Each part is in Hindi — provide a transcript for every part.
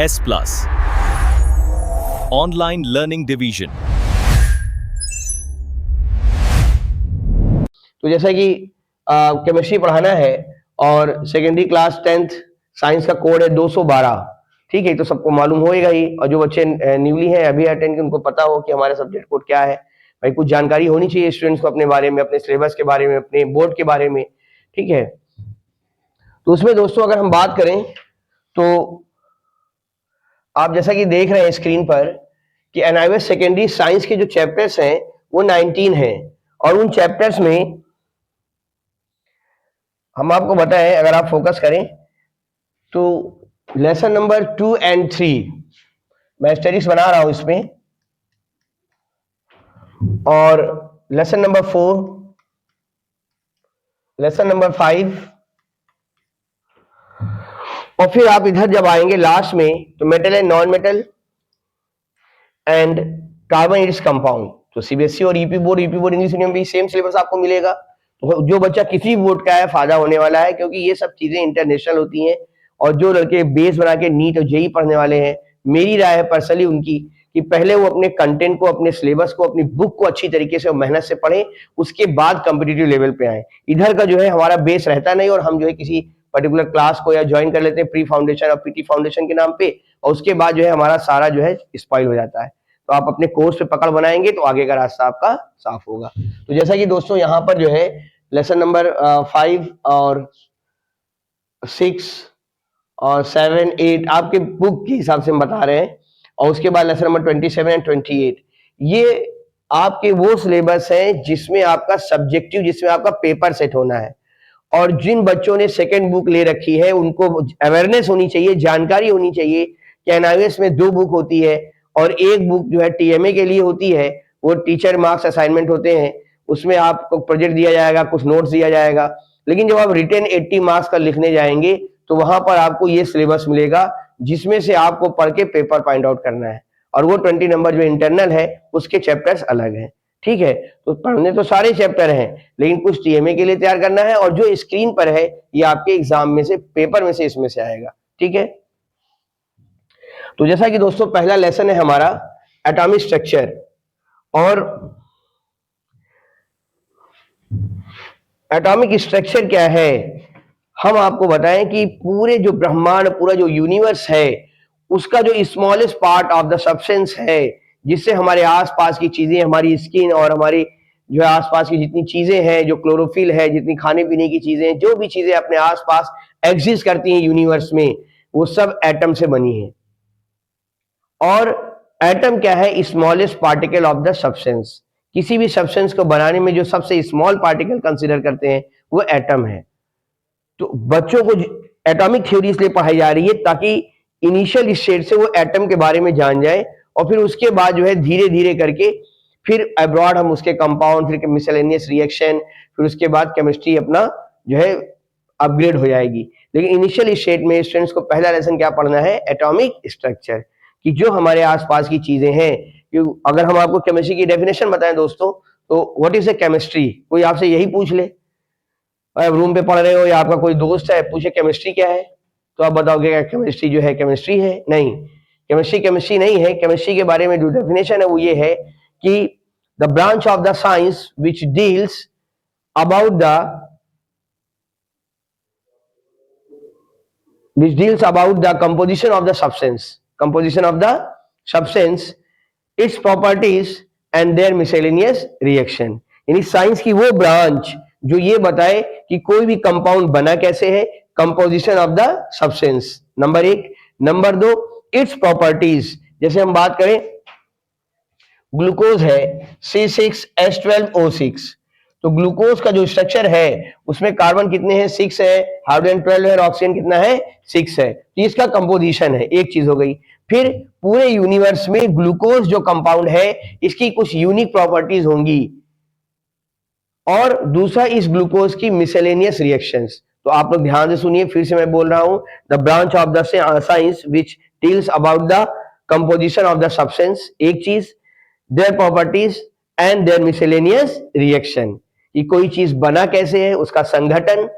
S Plus Online Learning Division। तो जैसा कि केमिस्ट्री पढ़ाना है और सेकेंडरी क्लास 10th साइंस का कोड है 212, ठीक है, तो सबको मालूम होएगा ही। और जो बच्चे न्यूली हैं अभी अटेंड के, उनको पता हो कि हमारा सब्जेक्ट कोड क्या है। भाई कुछ जानकारी होनी चाहिए स्टूडेंट्स को अपने बारे में, अपने सिलेबस के बारे में, अपने बोर्ड के बारे में, ठीक है। तो उसमें दोस्तों अगर हम बात करें तो आप जैसा कि देख रहे हैं स्क्रीन पर कि एनआईएस सेकेंडरी साइंस के जो चैप्टर्स हैं वो 19 हैं। और उन चैप्टर्स में हम आपको बताएं, अगर आप फोकस करें तो लेसन नंबर 2 and 3 मैं स्टडीज बना रहा हूं इसमें, और लेसन नंबर 4, लेसन नंबर 5, और फिर आप इधर जब आएंगे लास्ट में तो metal and non metal and carbon its compound. तो सीबीएसई और यूपी बोर्ड इंग्लिश मीडियम भी सेम सिलेबस आपको मिलेगा। तो जो बच्चा किसी बोर्ड का है फायदा होने वाला है, क्योंकि ये सब चीजें इंटरनेशनल होती हैं। और जो लड़के बेस बना के नीट और जेई पढ़ने वाले हैं, मेरी राय है पर्सनली उनकी कि पहले वो अपने कंटेंट को, अपने सिलेबस को, अपनी बुक को अच्छी तरीके से और मेहनत से पढ़ें, उसके बाद कॉम्पिटिटिव लेवल पे आए। इधर का जो है हमारा बेस रहता नहीं, और हम जो है किसी पर्टिकुलर क्लास को या ज्वाइन कर लेते हैं प्री फाउंडेशन और पीटी फाउंडेशन के नाम पे, और उसके बाद जो है हमारा सारा जो है स्पॉइल हो जाता है। तो आप अपने कोर्स पे पकड़ बनाएंगे तो आगे का रास्ता आपका साफ होगा। तो जैसा कि दोस्तों यहाँ पर जो है लेसन नंबर 5 और 6 और 7, 8 आपके बुक के हिसाब से हम बता रहे हैं, और उसके बाद लेसन नंबर 27 एंड 28 ये आपके वो सिलेबस हैं जिसमें आपका सब्जेक्टिव, जिसमें आपका पेपर सेट होना है। और जिन बच्चों ने सेकंड बुक ले रखी है उनको अवेयरनेस होनी चाहिए, जानकारी होनी चाहिए कि एनआईएस में 2 बुक होती है, और एक बुक जो है टीएमए के लिए होती है, वो टीचर मार्क्स असाइनमेंट होते हैं, उसमें आपको प्रोजेक्ट दिया जाएगा, कुछ नोट्स दिया जाएगा। लेकिन जब आप रिटन 80 मार्क्स का लिखने जाएंगे तो वहां पर आपको ये सिलेबस मिलेगा जिसमें से आपको पढ़ के पेपर फाइंड आउट करना है, और वो 20 नंबर जो इंटरनल है उसके चैप्टर्स अलग हैं, ठीक है। तो पढ़ने तो सारे चैप्टर हैं, लेकिन कुछ टीएमए के लिए तैयार करना है, और जो स्क्रीन पर है ये आपके एग्जाम में से, पेपर में से इसमें से आएगा, ठीक है। तो जैसा कि दोस्तों पहला लेसन है हमारा एटॉमिक स्ट्रक्चर, और एटॉमिक स्ट्रक्चर क्या है हम आपको बताएं कि पूरे जो ब्रह्मांड, पूरा जो यूनिवर्स है, उसका जो smallest part of the substance है, जिससे हमारे आसपास की चीजें, हमारी स्किन और हमारी जो है आसपास की जितनी चीजें हैं, जो क्लोरोफिल है, जितनी खाने पीने की चीजें, जो भी चीजें अपने आसपास एग्जिस्ट करती हैं यूनिवर्स में, वो सब एटम से बनी है। और एटम क्या है? Smallest particle of the substance. किसी भी सब्सटेंस को बनाने में जो सबसे स्मॉल पार्टिकल कंसीडर करते हैं वो एटम है। तो बच्चों को एटॉमिक थ्योरी इसलिए पढ़ाई जा रही है ताकि इनिशियल स्टेज से वो एटम के बारे में जान जाए, और फिर उसके बाद जो है धीरे धीरे करके फिर अब्रॉड हम उसके कंपाउंड, फिर मिसलेनियस रिएक्शन, फिर उसके बाद केमिस्ट्री अपना जो है अपग्रेड हो जाएगी। लेकिन इनिशियल स्टेज में स्टूडेंट्स को पहला लेसन क्या पढ़ना है? एटॉमिक स्ट्रक्चर, कि जो हमारे आसपास की चीजें हैं। अगर हम आपको केमिस्ट्री की डेफिनेशन बताएं दोस्तों, तो व्हाट इज ए केमिस्ट्री? कोई आपसे यही पूछ ले, रूम पे पढ़ रहे हो या आपका कोई दोस्त है पूछे केमिस्ट्री क्या है, तो आप बताओगे क्या केमिस्ट्री जो है केमिस्ट्री है? नहीं, केमिस्ट्री नहीं है। केमिस्ट्री के बारे में जो डेफिनेशन है वो ये है कि the branch of the science which deals about the composition of the substance, its properties and their miscellaneous reaction। यानी साइंस की वो ब्रांच जो ये बताए कि कोई भी कंपाउंड बना कैसे है, composition of the substance, number 1। Number 2, its properties. जैसे हम बात करें ग्लूकोज है C6H12O6, तो ग्लूकोज का जो स्ट्रक्चर है उसमें कार्बन कितने हैं? 6 है, हाइड्रोजन 12 है, और ऑक्सीजन कितना है? 6 है। तो इसका कंपोजिशन है, एक चीज हो गई। फिर पूरे यूनिवर्स में ग्लूकोज जो कंपाउंड है इसकी कुछ यूनिक प्रॉपर्टीज होंगी, और दूसरा इस ग्लूकोज की मिसलेनियस रिएक्शंस। तो आप लोग ध्यान से सुनिए, फिर से मैं बोल रहा हूं, the branch of the science which deals about the composition of the substance, एक चीज, their properties and their miscellaneous reaction, कि कोई चीज बना कैसे है, उसका संगठन,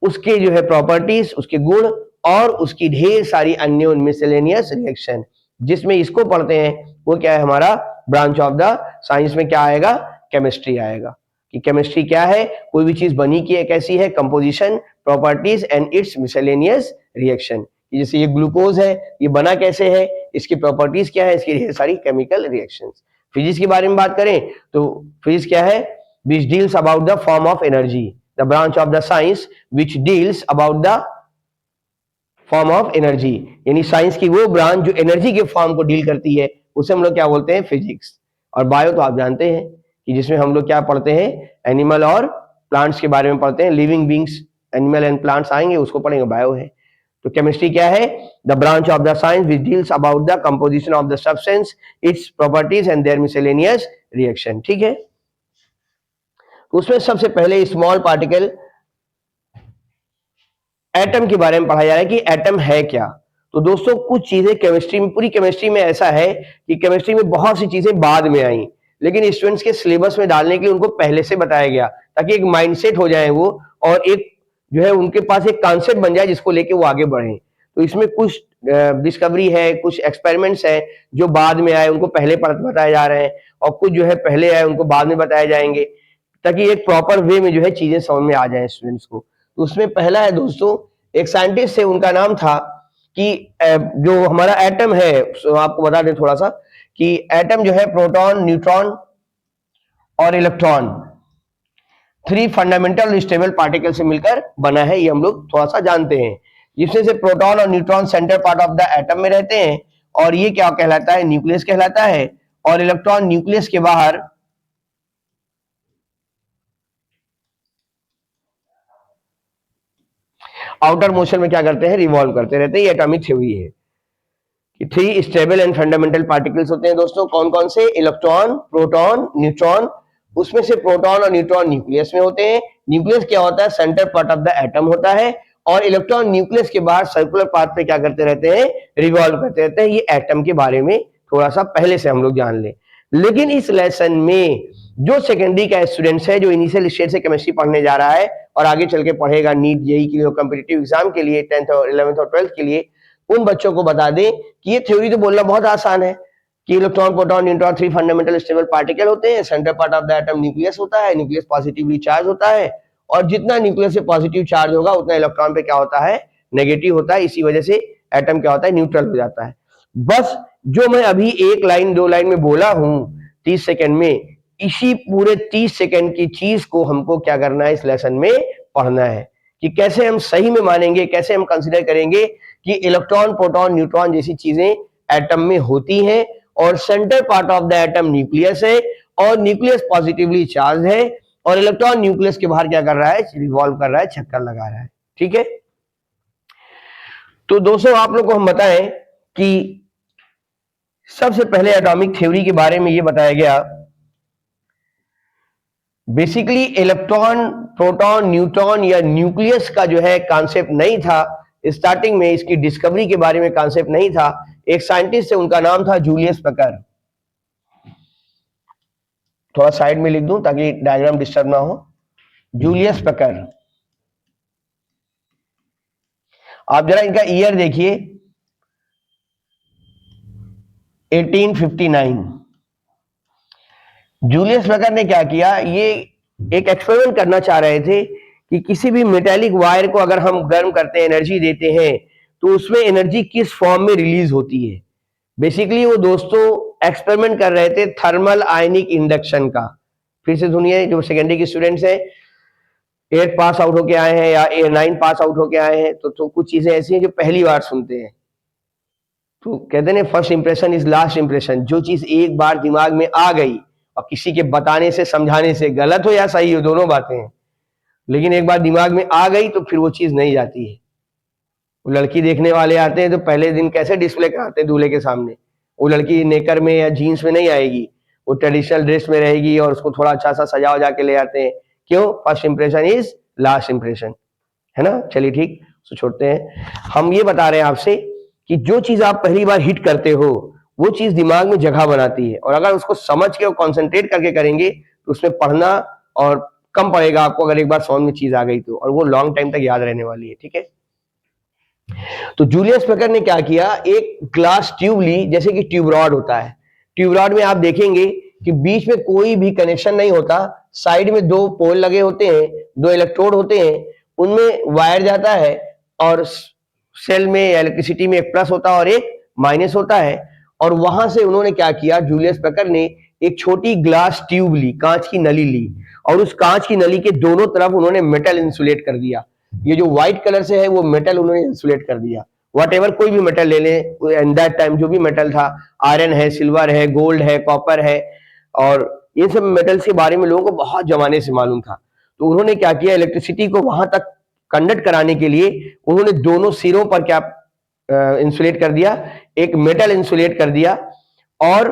उसके जो है प्रॉपर्टीज, उसके गुण, और उसकी ढेर सारी अन्य मिसलेनियस रिएक्शन, जिसमें इसको पढ़ते हैं वो क्या है, हमारा ब्रांच ऑफ द साइंस में क्या आएगा, केमिस्ट्री आएगा। कि केमिस्ट्री क्या है, कोई भी चीज बनी की है कैसी है, composition, properties and it's miscellaneous reaction. जैसे ये ग्लूकोज है, ये बना कैसे है, इसकी प्रॉपर्टीज क्या है, इसकी ढेर सारी केमिकल रिएक्शंस। फिजिक्स के बारे में बात करें तो फिजिक्स क्या है, विच deals about the form of energy, the branch of the science which deals about the form of energy, यानी साइंस की वो ब्रांच जो एनर्जी के फॉर्म को डील करती है, उसे हम लोग क्या बोलते हैं, फिजिक्स। और बायो तो आप जानते हैं कि जिसमें हम लोग क्या पढ़ते हैं, एनिमल और प्लांट्स के बारे में पढ़ते हैं, living beings, animal and plants आएंगे, उसको पढ़ेंगे, बायो है। तो केमिस्ट्री क्या है, the branch of the science which deals about the composition of the substance, its properties and their miscellaneous reaction. ठीक है, उसमें सबसे पहले स्मॉल पार्टिकल एटम के बारे में पढ़ा जा रहा है कि एटम है क्या। तो दोस्तों कुछ चीजें केमिस्ट्री में, पूरी केमिस्ट्री में ऐसा है कि केमिस्ट्री में बहुत सी चीजें बाद में आई, लेकिन स्टूडेंट्स के सिलेबस में डालने के लिए उनको पहले से बताया गया, ताकि एक माइंडसेट हो जाए वो, और एक जो है उनके पास एक कॉन्सेप्ट बन जाए जिसको लेके वो आगे बढ़े। तो इसमें कुछ डिस्कवरी है, कुछ एक्सपेरिमेंट्स है जो बाद में आए उनको पहले बताए जा रहे हैं, और कुछ जो है पहले आए उनको बाद में बताए जाएंगे, ताकि एक प्रॉपर वे में जो है चीजें समझ में आ जाए स्टूडेंट्स को। तो उसमें पहला है दोस्तों, एक साइंटिस्ट है, उनका नाम था कि जो हमारा एटम है, आपको बता दें थोड़ा सा कि एटम जो है प्रोटॉन, न्यूट्रॉन और इलेक्ट्रॉन, 3 फंडामेंटल स्टेबल पार्टिकल से मिलकर बना है, ये हम लोग थोड़ा सा जानते हैं। जिसमें से प्रोटॉन और neutron centre part of the atom में रहते हैं, और ये क्या कहलाता है, न्यूक्लियस कहलाता है, और इलेक्ट्रॉन न्यूक्लियस के बाहर आउटर मोशन में क्या करते हैं, रिवॉल्व करते रहते हैं। ये एटॉमिक थ्योरी है कि 3 स्टेबल एंड फंडामेंटल पार्टिकल्स होते हैं दोस्तों, कौन कौन से, इलेक्ट्रॉन, प्रोटॉन, न्यूट्रॉन। उसमें से प्रोटॉन और न्यूट्रॉन न्यूक्लियस में होते हैं। न्यूक्लियस क्या होता है, centre part of the atom होता है, और इलेक्ट्रॉन न्यूक्लियस के बाहर सर्कुलर पाथ पे क्या करते रहते हैं, रिवॉल्व करते रहते हैं। ये एटम के बारे में थोड़ा सा पहले से हम लोग जान लें। लेकिन इस लेसन में जो सेकेंडरी का स्टूडेंट्स है, जो इनिशियल स्टेज से केमिस्ट्री पढ़ने जा रहा है और आगे चल के पढ़ेगा नीट, जेईई के लिए, कॉम्पिटिटिव एग्जाम के लिए, 10th और 11th और 12th के लिए, उन बच्चों को बता दें कि ये थ्योरी तो बोलना बहुत आसान है कि electron, proton, neutron 3 fundamental stable particle होते हैं, centre part of the atom nucleus होता है, न्यूक्लियस पॉजिटिवली चार्ज होता है, और जितना न्यूक्लियस से पॉजिटिव चार्ज होगा उतना इलेक्ट्रॉन पे क्या होता है, नेगेटिव होता है। इसी वजह से एटम क्या होता है, न्यूट्रल हो जाता है। बस जो मैं अभी 1 लाइन 2 लाइन में बोला हूं 30 सेकंड में, इसी पूरे 30 सेकंड की चीज को हमको क्या करना है, इस लेसन में पढ़ना है कि कैसे हम सही में मानेंगे, कैसे हम कंसीडर करेंगे कि इलेक्ट्रॉन, प्रोटॉन, न्यूट्रॉन जैसी चीजें एटम में होती हैं, और centre part of the atom nucleus है, और न्यूक्लियस पॉजिटिवली चार्ज है, और इलेक्ट्रॉन न्यूक्लियस के बाहर क्या कर रहा है, रिवॉल्व कर रहा है, चक्कर लगा रहा है। ठीक है, तो दोस्तों आप लोग को हम बताएं कि सबसे पहले एटॉमिक थ्योरी के बारे में ये बताया गया, बेसिकली इलेक्ट्रॉन, प्रोटॉन, न्यूट्रॉन या न्यूक्लियस का जो है कॉन्सेप्ट नहीं था स्टार्टिंग में, इसकी डिस्कवरी के बारे में कॉन्सेप्ट नहीं था। एक साइंटिस्ट है, उनका नाम था जूलियस पेकर। थोड़ा साइड में लिख दूं ताकि डायग्राम डिस्टर्ब ना हो। जूलियस पेकर, आप जरा इनका ईयर देखिए, 1859। जूलियस पेकर ने क्या किया, ये एक एक्सपेरिमेंट करना चाह रहे थे कि किसी भी मेटेलिक वायर को अगर हम गर्म करते हैं, एनर्जी देते हैं, तो उसमें एनर्जी किस फॉर्म में रिलीज होती है। बेसिकली वो दोस्तों एक्सपेरिमेंट कर रहे थे थर्मल आयनिक इंडक्शन का। फिर से सुनिए, जो सेकेंडरी के स्टूडेंट्स हैं, 8 पास आउट होके आए हैं या 9 पास आउट होके आए हैं, तो कुछ चीजें ऐसी हैं जो पहली बार सुनते हैं। तो कहते हैं first impression is last impression. जो चीज एक बार दिमाग में आ गई, और किसी के बताने से, समझाने से, गलत हो या सही हो दोनों बातें हैं, लेकिन एक बार दिमाग में आ गई तो फिर वो चीज नहीं जाती है। वो लड़की देखने वाले आते हैं तो पहले दिन कैसे डिस्प्ले कराते हैं दूल्हे के सामने, वो लड़की नेकर में या जीन्स में नहीं आएगी, वो ट्रेडिशनल ड्रेस में रहेगी, और उसको थोड़ा अच्छा सा सजा वजा के ले आते हैं। क्यों, first impression is last impression, है ना। चलिए ठीक, तो छोड़ते हैं। हम ये बता रहे हैं आपसे कि जो चीज आप पहली बार हिट करते हो, वो चीज दिमाग में जगह बनाती है, और अगर उसको समझ के और कॉन्सेंट्रेट करके करेंगे तो उसमें पढ़ना और कम पड़ेगा आपको, अगर एक बार समझ में चीज आ गई तो, और वो लॉन्ग टाइम तक याद रहने वाली है। ठीक है, तो जूलियस बेकर ने क्या किया, एक ग्लास ट्यूब ली, जैसे कि ट्यूब रॉड होता है। ट्यूब रॉड में आप देखेंगे कि बीच में कोई भी कनेक्शन नहीं होता, साइड में दो पोल लगे होते हैं, दो इलेक्ट्रोड होते हैं, उनमें वायर जाता है और सेल में इलेक्ट्रिसिटी में एक प्लस होता है और एक माइनस होता है। और वहां से उन्होंने क्या किया, जूलियस बेकर ने एक छोटी ग्लास ट्यूब ली, कांच की नली ली, और उस कांच की नली के दोनों तरफ उन्होंने मेटल इंसुलेट कर दिया। ये जो व्हाइट कलर से है वो मेटल उन्होंने इंसुलेट कर दिया। वट एवर कोई भी मेटल ले लें, इन दैट टाइम जो भी मेटल था, आयरन है, सिल्वर है, गोल्ड है, कॉपर है, और इन सब मेटल्स के बारे में लोगों को बहुत जमाने से मालूम था। तो उन्होंने क्या किया, इलेक्ट्रिसिटी को वहां तक कंडक्ट कराने के लिए उन्होंने दोनों सिरों पर क्या इंसुलेट कर दिया, एक मेटल इंसुलेट कर दिया, और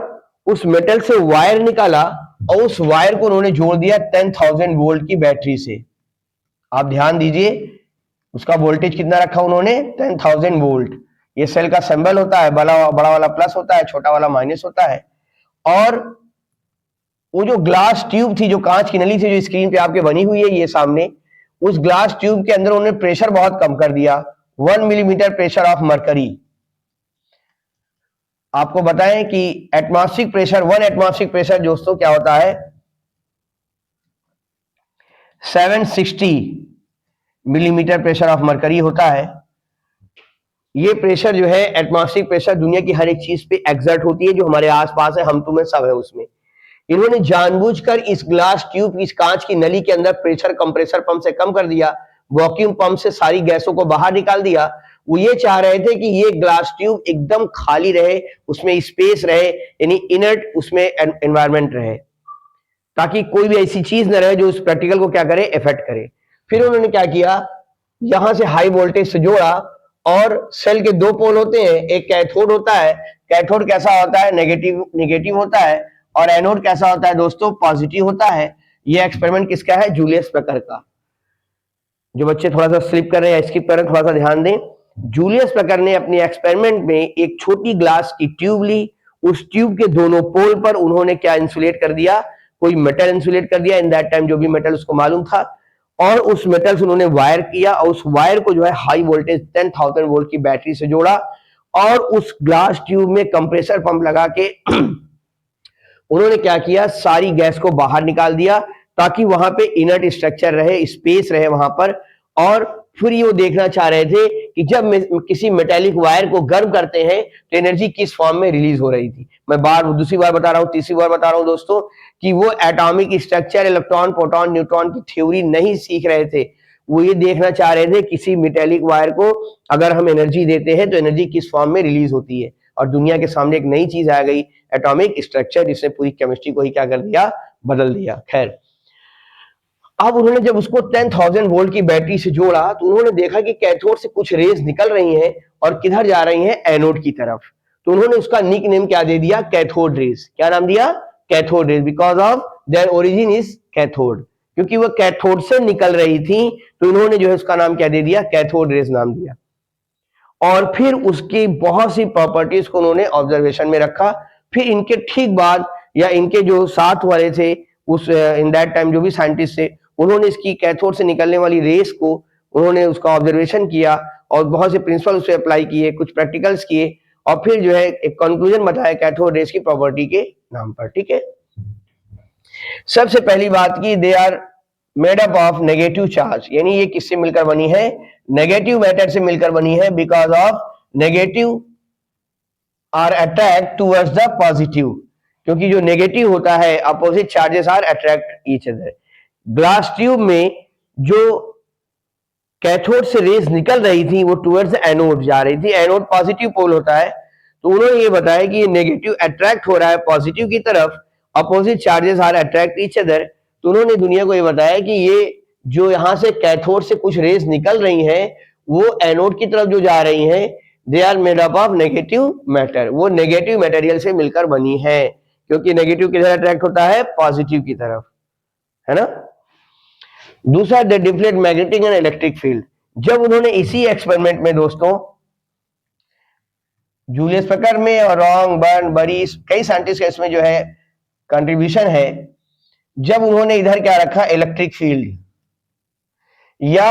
उस मेटल से वायर निकाला और उस वायर को उन्होंने जोड़ दिया 10,000 वोल्ट की बैटरी से। आप ध्यान दीजिए, उसका वोल्टेज कितना रखा उन्होंने, 10,000 वोल्ट। ये सेल का सिंबल होता है, बड़ा वाला प्लस होता है, छोटा वाला माइनस होता है। और वो जो ग्लास ट्यूब थी, जो कांच की नली थी, जो स्क्रीन पे आपके बनी हुई है ये सामने, उस ग्लास ट्यूब के अंदर उन्होंने प्रेशर बहुत कम कर दिया, 1 मिलीमीटर प्रेशर ऑफ मरकरी। आपको बताएं कि एटमॉस्फेरिक प्रेशर, 1 एटमॉस्फेरिक प्रेशर दोस्तों क्या होता है, 760 मिलीमीटर प्रेशर ऑफ मरकरी होता है। ये प्रेशर जो है, एटमॉस्फेरिक प्रेशर, दुनिया की हर एक चीज पे एग्जर्ट होती है, जो हमारे आसपास है, हम तुम्हें सब है उसमें। इन्होंने जानबूझकर इस ग्लास ट्यूब, इस कांच की नली के अंदर प्रेशर कंप्रेसर पंप से कम कर दिया, वैक्यूम पंप से सारी गैसों को बाहर निकाल दिया। वो ये चाह रहे थे कि ये ग्लास ट्यूब एकदम खाली रहे, उसमें स्पेस रहे, यानी इनर्ट उसमें एनवायरमेंट रहे, ताकि कोई भी ऐसी चीज न रहे जो उस प्रैक्टिकल को क्या करे, इफेक्ट करे। फिर उन्होंने क्या किया, यहां से हाई वोल्टेज से जोड़ा, और सेल के दो पोल होते हैं, एक कैथोड होता है। कैथोड कैसा होता है, नेगेटिव नेगेटिव होता है, और एनोड कैसा होता है दोस्तों, पॉजिटिव होता है। ये एक्सपेरिमेंट किसका है, जूलियस बेकर का। जो बच्चे थोड़ा सा स्लिप कर रहे हैं, स्किप कर रहे हैं, थोड़ा सा ध्यान दें। जूलियस बेकर ने अपने एक्सपेरिमेंट में एक छोटी ग्लास की ट्यूब ली, उस ट्यूब के दोनों पोल पर उन्होंने क्या इंसुलेट कर दिया, कोई मेटल इंसुलेट कर दिया, इन दैट टाइम जो भी मेटल उसको मालूम था, और उस मेटल से उन्होंने वायर किया, और उस वायर को जो है हाई वोल्टेज 10,000 वोल्ट की बैटरी से जोड़ा, और उस ग्लास ट्यूब में कंप्रेसर पंप लगा के उन्होंने क्या किया, सारी गैस को बाहर निकाल दिया, ताकि वहां पे इनर्ट स्ट्रक्चर रहे, स्पेस रहे वहां पर। और फिर ये वो देखना चाह रहे थे कि जब किसी मेटेलिक वायर को गर्म करते हैं तो एनर्जी किस फॉर्म में रिलीज हो रही थी। मैं दूसरी बार बता रहा हूं, तीसरी बार बता रहा हूं दोस्तों, कि वो atomic structure, electron, proton, neutron की थ्योरी नहीं सीख रहे थे। वो ये देखना चाह रहे थे किसी मेटेलिक वायर को अगर हम एनर्जी देते हैं तो एनर्जी किस फॉर्म में रिलीज होती है। और दुनिया के सामने एक नई चीज आ गई, एटॉमिक स्ट्रक्चर, जिसने पूरी केमिस्ट्री को ही क्या कर दिया, बदल दिया। खैर, अब उन्होंने जब उसको 10,000 वोल्ट की बैटरी से जोड़ा तो उन्होंने देखा कि कैथोड से कुछ रेज निकल रही हैं और किधर जा रही हैं, एनोड की तरफ। तो उन्होंने उसका निक नेम क्या दे दिया, कैथोड रेज। क्या नाम दिया, cathode rays, because of their origin is cathode. क्योंकि वो कैथोड से निकल रही थी तो इन्होंने जो है उसका नाम क्या दे दिया, कैथोड रेज नाम दिया। और फिर उसकी बहुत सी प्रॉपर्टीज को उन्होंने ऑब्जर्वेशन में रखा। फिर इनके ठीक बाद, या इनके जो साथ वाले थे उस इन दैट टाइम जो भी साइंटिस्ट थे, उन्होंने इसकी कैथोड से निकलने वाली रेस को उन्होंने उसका ऑब्जर्वेशन किया और बहुत से प्रिंसिपल उसे अप्लाई किए, कुछ प्रैक्टिकल्स किए, और फिर जो है एक कंक्लूजन बताया कैथोड रेस की प्रॉपर्टी के नाम पर। ठीक है, सबसे पहली बात की, they are made up of negative charge, यानी ये किससे मिलकर बनी है, नेगेटिव मैटर से मिलकर बनी है, because of negative are attract towards the positive, क्योंकि जो नेगेटिव होता है, opposite charges are attract each other. Glass tube में जो कैथोड से रेज निकल रही थी वो टूवर्ड्स एनोड जा रही थी, एनोड पॉजिटिव पोल होता है। तो उन्होंने ये बताया कि ये नेगेटिव अट्रैक्ट हो रहा है पॉजिटिव की तरफ, opposite charges are attract each other. तो उन्होंने दुनिया को ये बताया कि ये जो यहां से कैथोड से कुछ रेज निकल रही हैं वो एनोड की तरफ जो जा रही हैं, they are made up of negative matter, वो नेगेटिव मटेरियल से मिलकर बनी है, क्योंकि नेगेटिव किधर अट्रैक्ट होता है, पॉजिटिव की तरफ, है ना। दूसरा, the deflect magnetic and electric field. जब उन्होंने इसी एक्सपेरिमेंट में दोस्तों, जूलियस बेकर में और रॉन्ग, बर्न, बरी, कई साइंटिस्ट का इसमें जो है कंट्रीब्यूशन है, जब उन्होंने इधर क्या रखा, इलेक्ट्रिक फील्ड या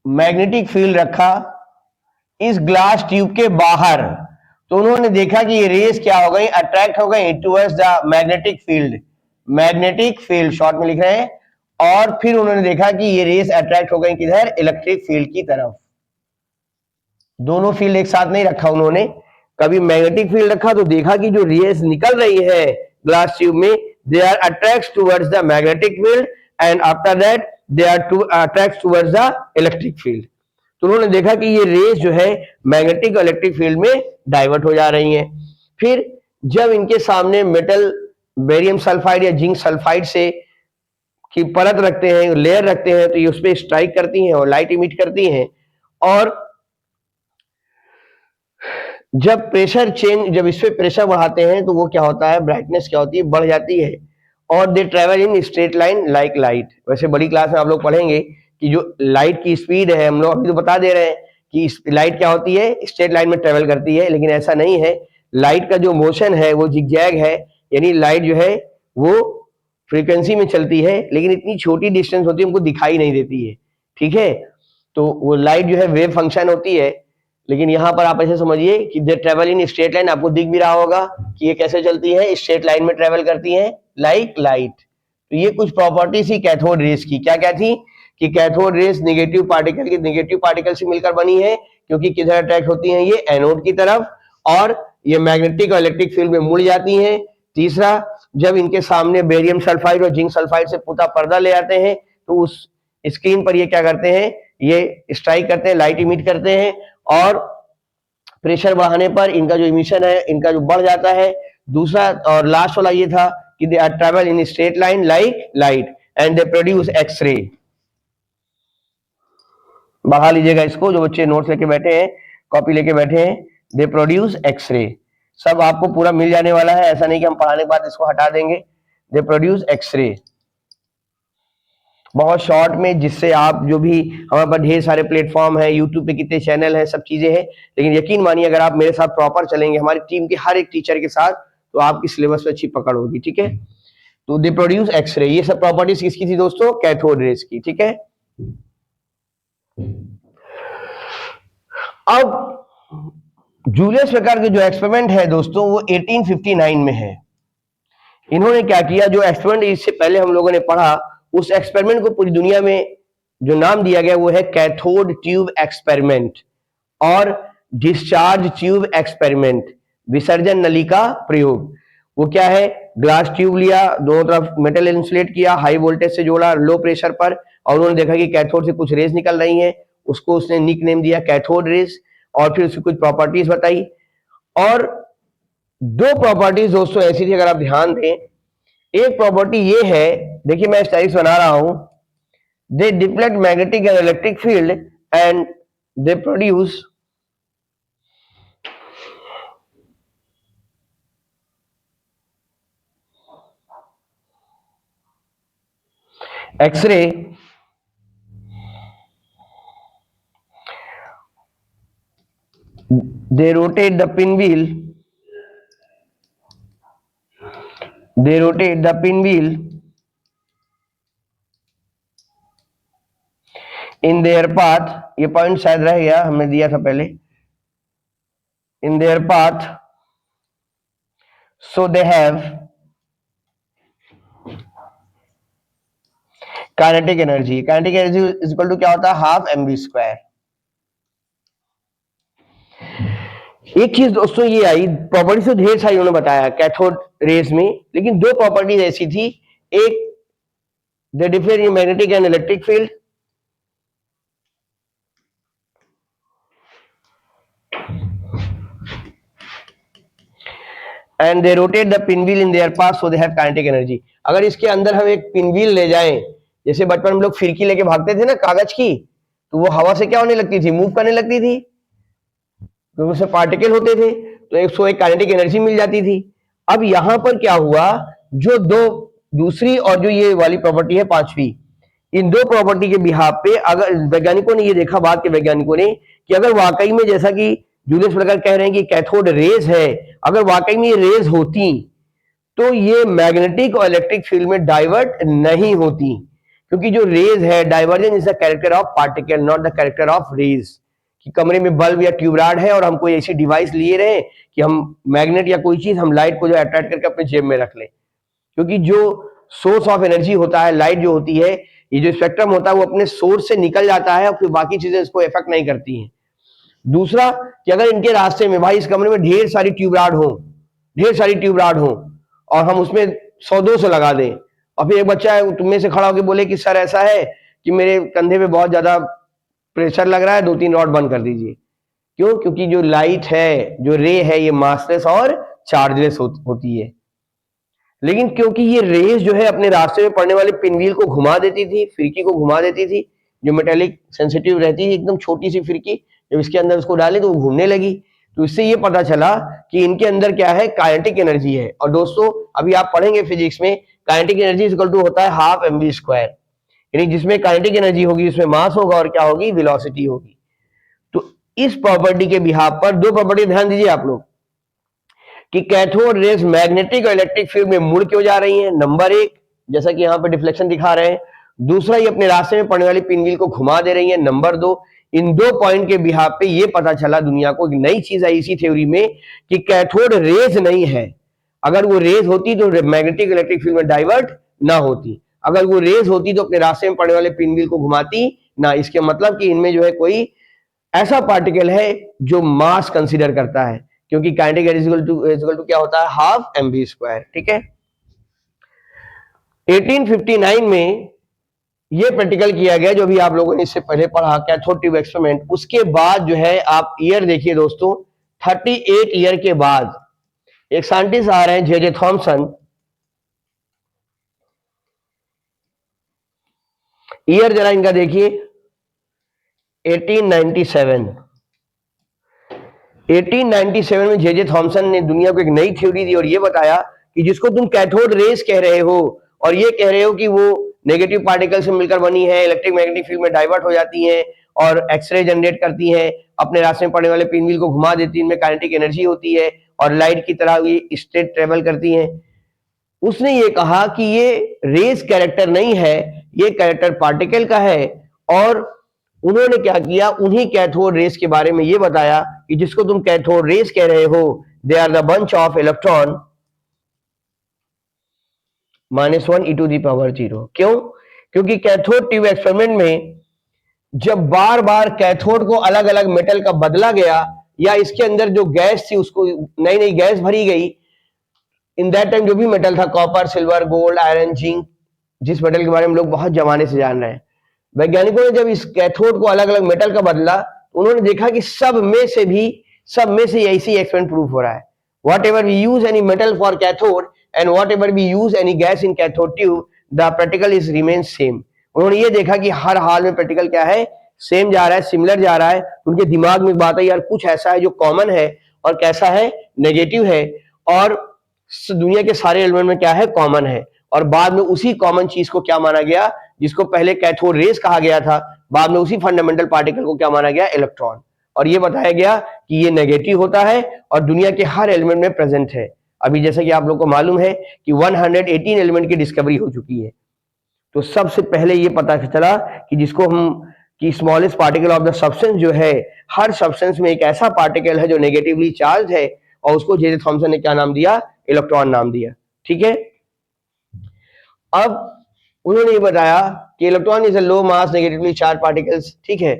मैग्नेटिक फील्ड रखा, इस ग्लास ट्यूब के बाहर, तो उन्होंने देखा कि ये रेस क्या हो गई, अट्रैक्ट हो गई towards the magnetic field, magnetic field short में लिख रहे हैं, और फिर उन्होंने देखा कि ये रेस अट्रैक्ट हो गई किधर, इलेक्ट्रिक फील्ड की तरफ। दोनों फील्ड एक साथ नहीं रखा उन्होंने, कभी मैग्नेटिक फील्ड रखा तो देखा कि जो रेस निकल रही है ग्लास ट्यूब में, they are attract towards the magnetic field and after that they are attract towards the electric field. तो उन्होंने देखा कि ये रेस जो है मैग्नेटिक और इलेक्ट्रिक फील्ड में डाइवर्ट हो जा रही हैं। फिर जब इनके सामने मेटल बेरियम सल्फाइड या जिंक सल्फाइड से की परत रखते हैं, लेयर रखते हैं, तो ये उस पर स्ट्राइक करती हैं और लाइट इमिट करती हैं। और जब इस पे प्रेशर बढ़ाते हैं तो वो क्या होता है, ब्राइटनेस क्या होती है, बढ़ जाती है, और दे travel in straight line like light. वैसे बड़ी क्लास में आप लोग पढ़ेंगे कि जो लाइट की स्पीड है, हम लोग अभी तो बता दे रहे हैं कि लाइट क्या होती है, स्ट्रेट लाइन में ट्रेवल करती है, लेकिन ऐसा नहीं है। लाइट का जो मोशन है वो जिगजैग है, यानी लाइट जो है वो फ्रीक्वेंसी में चलती है, लेकिन इतनी छोटी डिस्टेंस होती है हमको दिखाई नहीं देती है, ठीक है। तो वो लाइट जो है वेव फंक्शन होती है, लेकिन यहां पर आप ऐसे समझिए कि दे ट्रेवल इन स्ट्रेट लाइन। आपको दिख भी रहा होगा कि ये कैसे चलती है, स्ट्रेट लाइन में ट्रेवल करती है लाइक लाइट। तो ये कुछ प्रॉपर्टी थी कैथोड रेस की। क्या क्या थी कि कैथोड रेस नेगेटिव पार्टिकल से मिलकर बनी है, क्योंकि किधर अट्रैक्ट होती हैं, ये एनोड की तरफ, और ये मैग्नेटिक और इलेक्ट्रिक फील्ड में मुड़ जाती हैं। तीसरा, जब इनके सामने बेरियम सल्फाइड और जिंक सल्फाइड से पूरा पर्दा ले आते हैं तो उस स्क्रीन पर ये क्या करते हैं, ये स्ट्राइक करते हैं, लाइट इमिट करते हैं, और प्रेशर बढ़ाने पर इनका जो इमिशन है इनका जो बढ़ जाता है। दूसरा और लास्ट वाला ये था कि they are travel in straight line like light and they produce X ray. बढ़ा लीजिएगा इसको, जो बच्चे नोट्स लेके बैठे हैं, कॉपी लेके बैठे हैं, दे प्रोड्यूस एक्सरे। सब आपको पूरा मिल जाने वाला है, ऐसा नहीं कि हम पढ़ाने के बाद इसको हटा देंगे। दे प्रोड्यूस एक्सरे बहुत शॉर्ट में, जिससे आप जो भी, हमारे पास ढेर सारे प्लेटफॉर्म है, यूट्यूब पे कितने चैनल हैं, सब चीजें हैं, लेकिन यकीन मानिए अगर आप मेरे साथ प्रॉपर चलेंगे, हमारी टीम के हर एक टीचर के साथ, तो आपकी सिलेबस पे अच्छी पकड़ होगी, ठीक है। तो दे प्रोड्यूस एक्सरे, ये सब प्रॉपर्टीज किसकी थी दोस्तों, कैथोड रेस की, ठीक है। अब जूलियस बेकर के जो एक्सपेरिमेंट है दोस्तों वो 1859 में है। इन्होंने क्या किया, जो एक्सपेरिमेंट इससे पहले हम लोगों ने पढ़ा, उस एक्सपेरिमेंट को पूरी दुनिया में जो नाम दिया गया वो है कैथोड ट्यूब एक्सपेरिमेंट और डिस्चार्ज ट्यूब एक्सपेरिमेंट, विसर्जन नली का प्रयोग। वो क्या है, ग्लास ट्यूब लिया, दोनों तरफ मेटल इंसुलेट किया, हाई वोल्टेज से जोड़ा लो प्रेशर पर, और उन्होंने देखा कि कैथोड से कुछ रेस निकल रही हैं, उसको उसने निक नेम दिया कैथोड रेस, और फिर उसकी कुछ प्रॉपर्टीज बताई। और दो प्रॉपर्टीज दोस्तों ऐसी थी, अगर आप ध्यान दें, एक प्रॉपर्टी ये है, देखिए मैं स्टाइल्स बना रहा हूं, they deflect magnetic and electric field and they produce x-ray they rotate the pinwheel in their path, ये पॉइंट शायद रह गया, हमने दिया था पहले, in their path, so they have kinetic energy is equal to क्या होता है, हाफ mv स्क्वायर। एक चीज दोस्तों ये आई, प्रॉपर्टी तो ढेर सारी उन्होंने बताया कैथोड रेस में, लेकिन दो प्रॉपर्टीज ऐसी थी, एक they different magnetic and electric field, and they rotate the pinwheel in their path so they have kinetic energy. अगर इसके अंदर हम एक पिनव्हील ले जाएं, जैसे बचपन में लोग फिरकी लेके भागते थे ना कागज की, तो वो हवा से क्या होने लगती थी, मूव करने लगती थी, क्योंकि उसमें पार्टिकल होते थे, तो एक काइनेटिक एनर्जी मिल जाती थी। अब यहां पर क्या हुआ, जो दूसरी और जो ये वाली प्रॉपर्टी है पांचवी, इन दो प्रॉपर्टी के बिहाफ पे अगर वैज्ञानिकों ने ये देखा, बाद के वैज्ञानिकों ने, कि अगर वाकई में जैसा कि जूलियस बेकर कह रहे हैं कि कैथोड रेज है, अगर वाकई में ये रेज होती तो ये मैग्नेटिक और इलेक्ट्रिक फील्ड में डाइवर्ट नहीं होती, क्योंकि जो रेज है, divergence is the character of particle, not the character of rays, कि कमरे में बल्ब या ट्यूब रॉड है और हम कोई ऐसी डिवाइस लिए रहे कि हम मैग्नेट या कोई चीज हम लाइट को जो अट्रैक्ट करके अपने जेब में रख लें, क्योंकि जो सोर्स ऑफ एनर्जी होता है, लाइट जो होती है, ये जो स्पेक्ट्रम होता है वो अपने सोर्स से निकल जाता है और फिर बाकी चीजें इसको इफेक्ट नहीं करती हैं। दूसरा कि अगर इनके रास्ते में भाई इस कमरे में ढेर सारी ट्यूब रॉड हो और हम उसमें 100-200 लगा दें और फिर एक बच्चा तुम में से खड़ा होकर बोले कि सर ऐसा है कि मेरे कंधे पे बहुत ज्यादा प्रेशर लग रहा है, 2-3 रॉड बंद कर दीजिए। क्यों? क्योंकि जो लाइट है, जो रे है, ये मासलेस और चार्जलेस होती है। लेकिन क्योंकि ये रेस जो है अपने रास्ते में पड़ने वाले पिनव्हील को घुमा देती थी, फिरकी को घुमा देती थी, जो मेटेलिक सेंसिटिव रहती है, एकदम छोटी सी फिरकी, जब इसके अंदर उसको डाले तो वो घूमने लगी। तो इससे ये पता चला कि इनके अंदर क्या है, काइनेटिक एनर्जी है। और दोस्तों अभी आप पढ़ेंगे फिजिक्स में, काइनेटिक एनर्जी इक्वल टू होता है हाफ mv², यानी जिसमें काइनेटिक एनर्जी होगी उसमें मास होगा और क्या होगी, वेलोसिटी होगी। तो इस प्रॉपर्टी के बिहाफ पर दो प्रॉपर्टी ध्यान दीजिए आप लोग कि कैथोड रेज मैग्नेटिक और इलेक्ट्रिक फील्ड में मुड़ क्यों जा रही हैं। नंबर 1, जैसा कि यहां पर डिफ्लेक्शन दिखा रहे हैं। दूसरा, ये अपने रास्ते में पड़ने वाली पिनव्हील को घुमा दे रही है। नंबर 2, इन दो पॉइंट के बिहाफ पे ये पता चला दुनिया को, एक नई चीज आई इसी थ्योरी में कि कैथोड रेज नहीं है। अगर वो रेज होती तो मैग्नेटिक इलेक्ट्रिक फील्ड में डाइवर्ट ना होती, अगर वो रेज होती तो अपने रास्ते में पड़ने वाले पिनव्हील को घुमाती ना। इसके मतलब कि इनमें जो है कोई ऐसा पार्टिकल है जो मास कंसीडर करता है, क्योंकि काइनेटिक एनर्जी इक्वल टू क्या होता है, हाफ mv²। ठीक है। 1859 में ये प्रैक्टिकल किया गया जो भी आप लोगों ने इससे पहले पढ़ा, कैथोड ट्यूब एक्सपेरिमेंट। उसके बाद जो है आप ईयर देखिए दोस्तों, 38 ईयर के बाद एक साइंटिस्ट आ रहे हैं, जे थॉमसन। ईयर जरा इनका देखिए, 1897। 1897 में जे थॉमसन ने दुनिया को एक नई थ्योरी दी और ये बताया कि जिसको तुम कैथोड रेस कह रहे हो और ये कह रहे हो कि वो नेगेटिव पार्टिकल से मिलकर बनी है, इलेक्ट्रिक मैग्नेटिक फील्ड में डाइवर्ट हो जाती हैं और एक्सरे जनरेट करती हैं, अपने रास्ते में पड़ने वाले पिनव्हील को घुमा देती हैं, इनमें काइनेटिक एनर्जी होती है और लाइट की तरह ये स्ट्रेट ट्रेवल करती हैं। उसने ये कहा कि ये रेस कैरेक्टर नहीं है, ये कैरेक्टर पार्टिकल का है। और उन्होंने क्या किया, उन्हीं कैथोड रेस के बारे में ये बताया कि जिसको तुम कैथोड रेस कह रहे हो, they are the bunch of electron -1 e⁻�0। क्यों? क्योंकि कैथोड ट्यूब एक्सपेरिमेंट में जब बार बार कैथोड को अलग अलग मेटल का बदला गया या इसके अंदर जो गैस थी उसको नई नई गैस भरी गई, इन दैट टाइम जो भी मेटल था, copper, silver, gold, iron, zinc, जिस मेटल के बारे में लोग बहुत जमाने से जान रहे हैं, वैज्ञानिकों ने जब इस कैथोड को अलग अलग मेटल का बदला तो उन्होंने देखा कि सब में से ऐसी एक्सपेरिमेंट प्रूफ हो रहा है। Whatever we use any metal for cathode and whatever we use any gas in cathode tube, the practical is remain same. उन्होंने ये देखा कि हर हाल में प्रैक्टिकल क्या है, सेम जा रहा है, सिमिलर जा रहा है। उनके दिमाग में बात है यार कुछ ऐसा है जो कॉमन है और कैसा है, नेगेटिव है, और दुनिया के सारे एलिमेंट में क्या है, कॉमन है। और बाद में उसी कॉमन चीज को क्या माना गया, जिसको पहले कैथोड रेस कहा गया था, बाद में उसी फंडामेंटल पार्टिकल को क्या माना गया, इलेक्ट्रॉन। और ये बताया गया कि ये नेगेटिव होता है और दुनिया के हर एलिमेंट में प्रेजेंट है। अभी जैसे कि आप लोग को मालूम है कि 118 एलिमेंट की डिस्कवरी हो चुकी है। तो सबसे पहले ये पता चला कि जिसको हम कि smallest particle of the substance जो है, हर सब्सटेंस में एक ऐसा पार्टिकल है जो नेगेटिवली चार्ज है और उसको जे थॉमसन ने क्या नाम दिया, इलेक्ट्रॉन नाम दिया। ठीक है। अब उन्होंने ये बताया कि electron is a low mass negatively charge particles. ठीक है।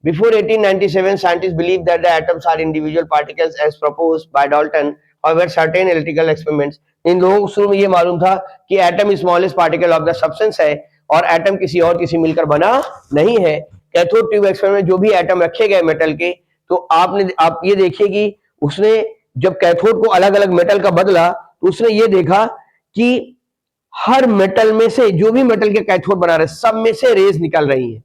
Before 1897 scientist believe that the atoms are individual particles as proposed by Dalton. However, certain electrical experiments, इन लोगों को शुरू में ये मालूम था कि atom smallest particle of the substance है और एटम किसी और किसी मिलकर बना नहीं है। कैथोड ट्यूब एक्सपेरिमेंट में जो भी एटम रखे गए मेटल के, तो आप ये देखिए कि उसने जब कैथोड को अलग अलग मेटल का बदला तो उसने ये देखा कि हर मेटल में से, जो भी मेटल के कैथोड बना रहे, सब में से रेज निकल रही है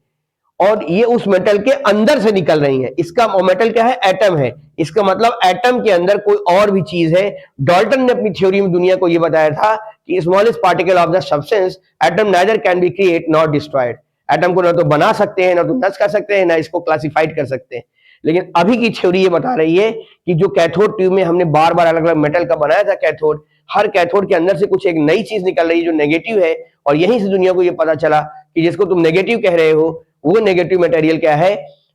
और ये उस मेटल के अंदर से निकल रही है। इसका मेटल क्या है, एटम है। इसका मतलब एटम के अंदर कोई और भी चीज है। डाल्टन ने अपनी थ्योरी में दुनिया को यह बताया था कि smallest particle of the substance atom neither can be create not destroyed. Atom को ना तो बना सकते हैं, ना तो नष्ट कर सकते हैं, ना इसको क्लासिफाइड कर सकते हैं। लेकिन अभी की थ्योरी ये बता रही है कि जो कैथोड ट्यूब में हमने बार बार अलग अलग मेटल का बनाया था कैथोड, हर कैथोड के अंदर से कुछ एक नई चीज निकल रही है जो नेगेटिव है। और यहीं से दुनिया को यह पता चला कि जिसको तुम नेगेटिव कह रहे हो वो नेगेटिव मटेरियल क्या है,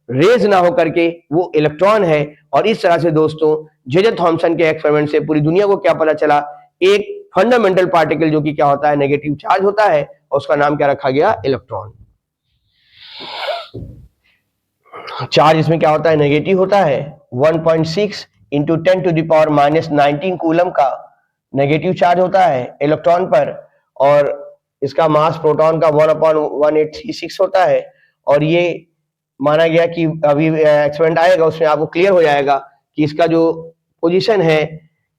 रेज ना हो करके वो इलेक्ट्रॉन है। और इस तरह से दोस्तों जे थॉमसन के एक्सपेरिमेंट से पूरी दुनिया को क्या पता चला, एक फंडामेंटल पार्टिकल जो कि क्या होता है, नेगेटिव चार्ज होता है, और उसका नाम क्या रखा गया, इलेक्ट्रॉन। चार्ज इसमें क्या होता है, नेगेटिव होता है। 1.6 इंटू 10⁻⁻19 कूलम का नेगेटिव चार्ज होता है इलेक्ट्रॉन पर, और इसका मास प्रोटॉन का 1/1836 होता है। और ये माना गया कि अभी एक्सपेरिमेंट आएगा उसमें आपको क्लियर हो जाएगा कि इसका जो पोजीशन है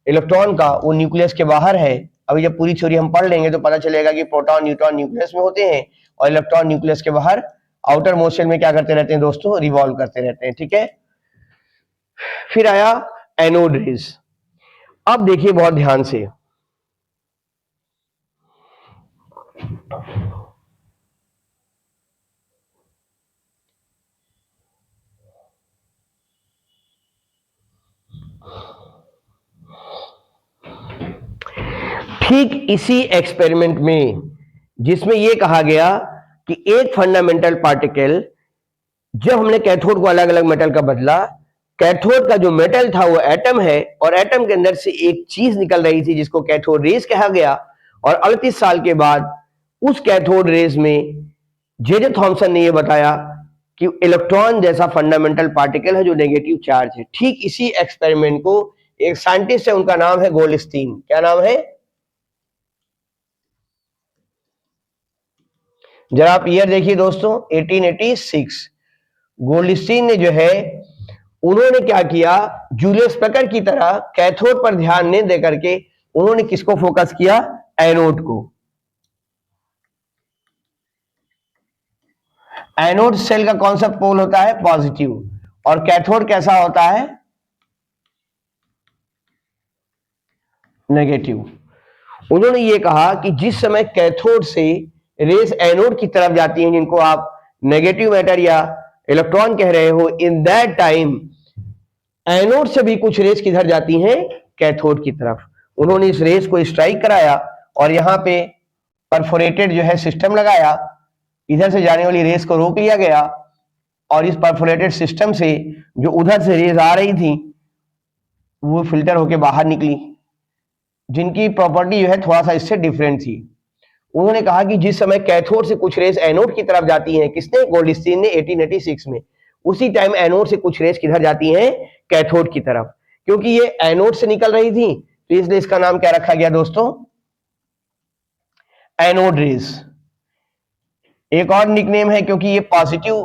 इलेक्ट्रॉन का वो न्यूक्लियस के बाहर है। अभी जब पूरी थ्योरी हम पढ़ लेंगे तो पता चलेगा कि प्रोटॉन न्यूट्रॉन न्यूक्लियस में होते हैं और इलेक्ट्रॉन न्यूक्लियस के बाहर आउटर मोशन में क्या करते रहते हैं दोस्तों, रिवॉल्व करते रहते हैं। ठीक है, फिर आया एनोड रेज। अब देखिए बहुत ध्यान से, ठीक इसी एक्सपेरिमेंट में जिसमें यह कहा गया कि एक फंडामेंटल पार्टिकल, जब हमने कैथोड को अलग अलग मेटल का बदला, कैथोड का जो मेटल था वो एटम है, और एटम के अंदर से एक चीज निकल रही थी जिसको कैथोड रेज कहा गया। और 38 साल के बाद उस कैथोड रेज में जे थॉमसन ने यह बताया कि इलेक्ट्रॉन जैसा फंडामेंटल पार्टिकल है जो नेगेटिव चार्ज है। ठीक इसी एक्सपेरिमेंट को एक साइंटिस्ट है, उनका नाम है गोल्डस्टीन। क्या नाम है, जरा आप ईयर देखिए दोस्तों, 1886। गोल्डस्टीन ने जो है, उन्होंने क्या किया, जूलियस बेकर की तरह कैथोड पर ध्यान नहीं देकर के उन्होंने किसको फोकस किया, एनोड को। एनोड सेल का कौन सा पोल होता है, पॉजिटिव, और कैथोड कैसा होता है, नेगेटिव। उन्होंने ये कहा कि जिस समय कैथोड से रेस एनोड की तरफ जाती हैं, जिनको आप नेगेटिव मैटर या इलेक्ट्रॉन कह रहे हो, इन दैट टाइम एनोड से भी कुछ रेस किधर जाती हैं, कैथोड की तरफ। उन्होंने इस रेस को स्ट्राइक कराया और यहां पे परफोरेटेड जो है सिस्टम लगाया, इधर से जाने वाली रेस को रोक लिया गया, और इस परफोरेटेड सिस्टम से जो उधर से रेस आ रही थी वो फिल्टर होके बाहर निकली, जिनकी प्रॉपर्टी जो है थोड़ा सा इससे डिफरेंट थी। उन्होंने कहा कि जिस समय कैथोड से कुछ रेस एनोड की तरफ जाती हैं, किसने, गोल्डस्टीन ने 1886 में, उसी टाइम एनोड से कुछ रेस किधर जाती हैं, कैथोड की तरफ। क्योंकि ये एनोड से निकल रही थी तो इसलिए इसका नाम क्या रखा गया दोस्तों, एनोड रेस। एक और निकनेम है, क्योंकि ये पॉजिटिव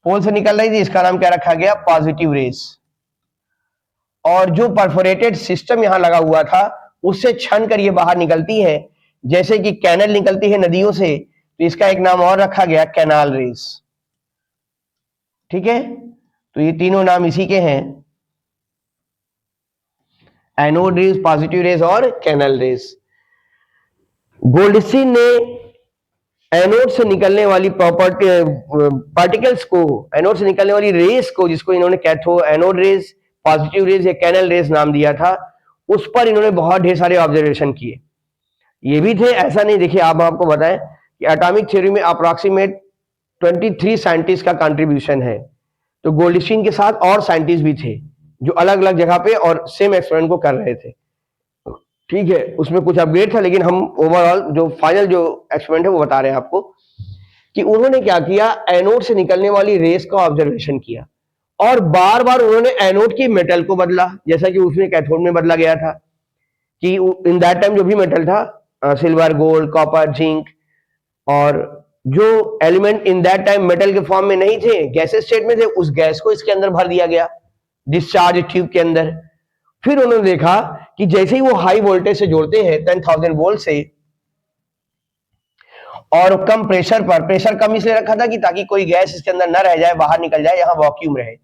पोल से निकल रही थी, इसका नाम क्या रखा गया, पॉजिटिव रेस। और जो परफोरेटेड सिस्टम यहां लगा हुआ था उससे छन कर ये बाहर निकलती है, जैसे कि कैनल निकलती है नदियों से, तो इसका एक नाम और रखा गया, कैनाल रेस। ठीक है, तो ये तीनों नाम इसी के हैं, एनोड रेस, पॉजिटिव रेस और कैनल रेस। गोल्डस्टीन ने एनोड से निकलने वाली प्रॉपर्टी पार्टिकल्स को, एनोड से निकलने वाली रेस को, जिसको इन्होंने एनोड रेस, पॉजिटिव रेस या कैनल रेस नाम दिया था, उस पर इन्होंने बहुत ढेर सारे ऑब्जर्वेशन किए। ये भी थे, ऐसा नहीं, देखिए आप आपको बताएं कि एटॉमिक थ्योरी में अप्रॉक्सीमेट 23 साइंटिस्ट का कंट्रीब्यूशन है। तो गोल्डस्टीन के साथ और साइंटिस्ट भी थे जो अलग अलग जगह पे और सेम एक्सपेरिमेंट को कर रहे थे। ठीक है, उसमें कुछ अपग्रेड था, लेकिन हम ओवरऑल जो फाइनल जो एक्सपेरिमेंट है वो बता रहे हैं आपको कि उन्होंने क्या किया, एनोड से निकलने वाली रेस का ऑब्जर्वेशन किया और बार बार उन्होंने एनोड की मेटल को बदला, जैसा कि उसमें कैथोड में बदला गया था कि इन दैट टाइम जो भी मेटल था, सिल्वर, गोल्ड, कॉपर, जिंक, और जो element in that time metal के फॉर्म में नहीं थे, गैसेस स्टेट में थे, उस गैस को इसके अंदर भर दिया गया डिस्चार्ज ट्यूब के अंदर। फिर उन्होंने देखा कि जैसे ही वो हाई वोल्टेज से जोड़ते हैं 10,000 वोल्ट से, और कम प्रेशर पर, प्रेशर कम इसलिए रखा था कि ताकि कोई गैस इसके अंदर न रह जाए, बाहर निकल जाए, यहाँ वैक्यूम रहे।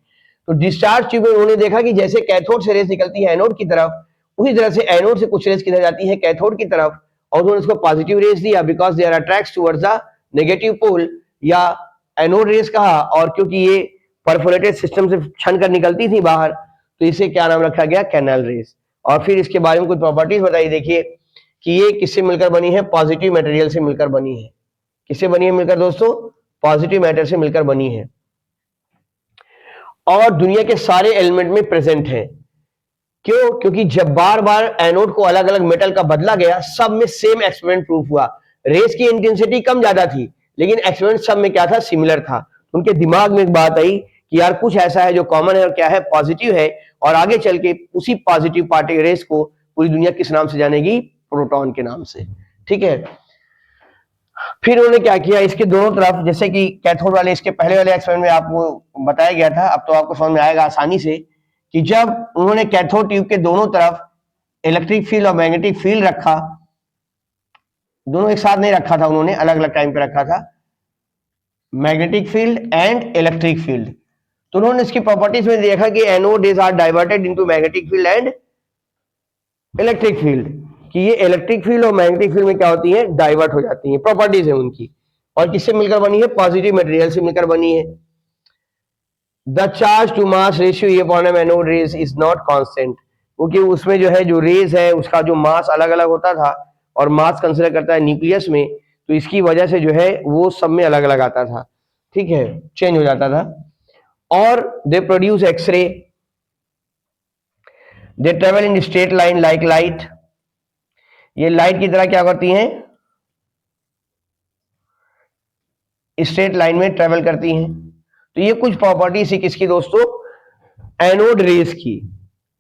तो डिस्चार्ज ट्यूब में उन्होंने देखा कि जैसे कैथोड से रेस निकलती है एनोड की तरफ, उसी तरह से एनोड से कुछ रेस किधर जाती है, कैथोड की तरफ, और उन्होंने इसको पॉजिटिव रेस दिया because they are attracts towards the negative pole, या एनोड रेस कहा, और क्योंकि ये परफोरेटेड सिस्टम से छन कर निकलती थी बाहर, तो इसे क्या नाम रखा गया, कैनाल रेस। और फिर इसके बारे में कुछ प्रॉपर्टीज बताई, देखिए कि ये किससे मिलकर बनी है, पॉजिटिव मटेरियल से मिलकर बनी है। किससे बनी है मिलकर दोस्तों, पॉजिटिव मैटर से मिलकर बनी है। और दुनिया के सारे एलिमेंट में प्रेजेंट है। क्यों? क्योंकि जब बार बार एनोड को अलग अलग मेटल का बदला गया, सब में सेम एक्सपेरिमेंट प्रूफ हुआ। रेस की इंटेंसिटी कम ज्यादा थी, लेकिन एक्सपेरिमेंट सब में क्या था? सिमिलर था। उनके दिमाग में एक बात आई कि यार कुछ ऐसा है जो कॉमन है, और क्या है? पॉजिटिव है। और आगे चल के उसी पॉजिटिव पार्टिकल रेस को पूरी दुनिया किस नाम से जानेगी? प्रोटॉन के नाम से। ठीक है। फिर उन्होंने क्या किया, इसके दोनों तरफ, जैसे कि कैथोड वाले, इसके पहले वाले एक्सपेरिमेंट में आपको बताया गया था, अब तो आपको समझ में आएगा आसानी से, कि जब उन्होंने कैथोड ट्यूब के दोनों तरफ इलेक्ट्रिक फील्ड और मैग्नेटिक फील्ड रखा, दोनों एक साथ नहीं रखा था, उन्होंने अलग अलग टाइम पे रखा था, magnetic field and electric field. तो उन्होंने इसकी प्रॉपर्टीज में देखा कि anode rays are diverted into magnetic field and electric field, कि ये इलेक्ट्रिक फील्ड और मैग्नेटिक फील्ड में क्या होती है? डाइवर्ट हो जाती है। प्रॉपर्टीज है उनकी। और किससे मिलकर बनी है? पॉजिटिव मटेरियल से मिलकर बनी है। The charge to mass ratio ये upon anode rays is not constant, क्योंकि उसमें जो है, जो रेज है उसका जो मास अलग अलग होता था, और मास कंसीडर करता है न्यूक्लियस में, तो इसकी वजह से जो है वो सब में अलग अलग आता था। ठीक है, चेंज हो जाता था। और they produce X ray, they travel in straight line like light, ये लाइट की तरह क्या करती हैं? स्ट्रेट लाइन में ट्रेवल करती हैं। तो ये कुछ प्रॉपर्टीज है किसकी दोस्तों? एनोड रेस की।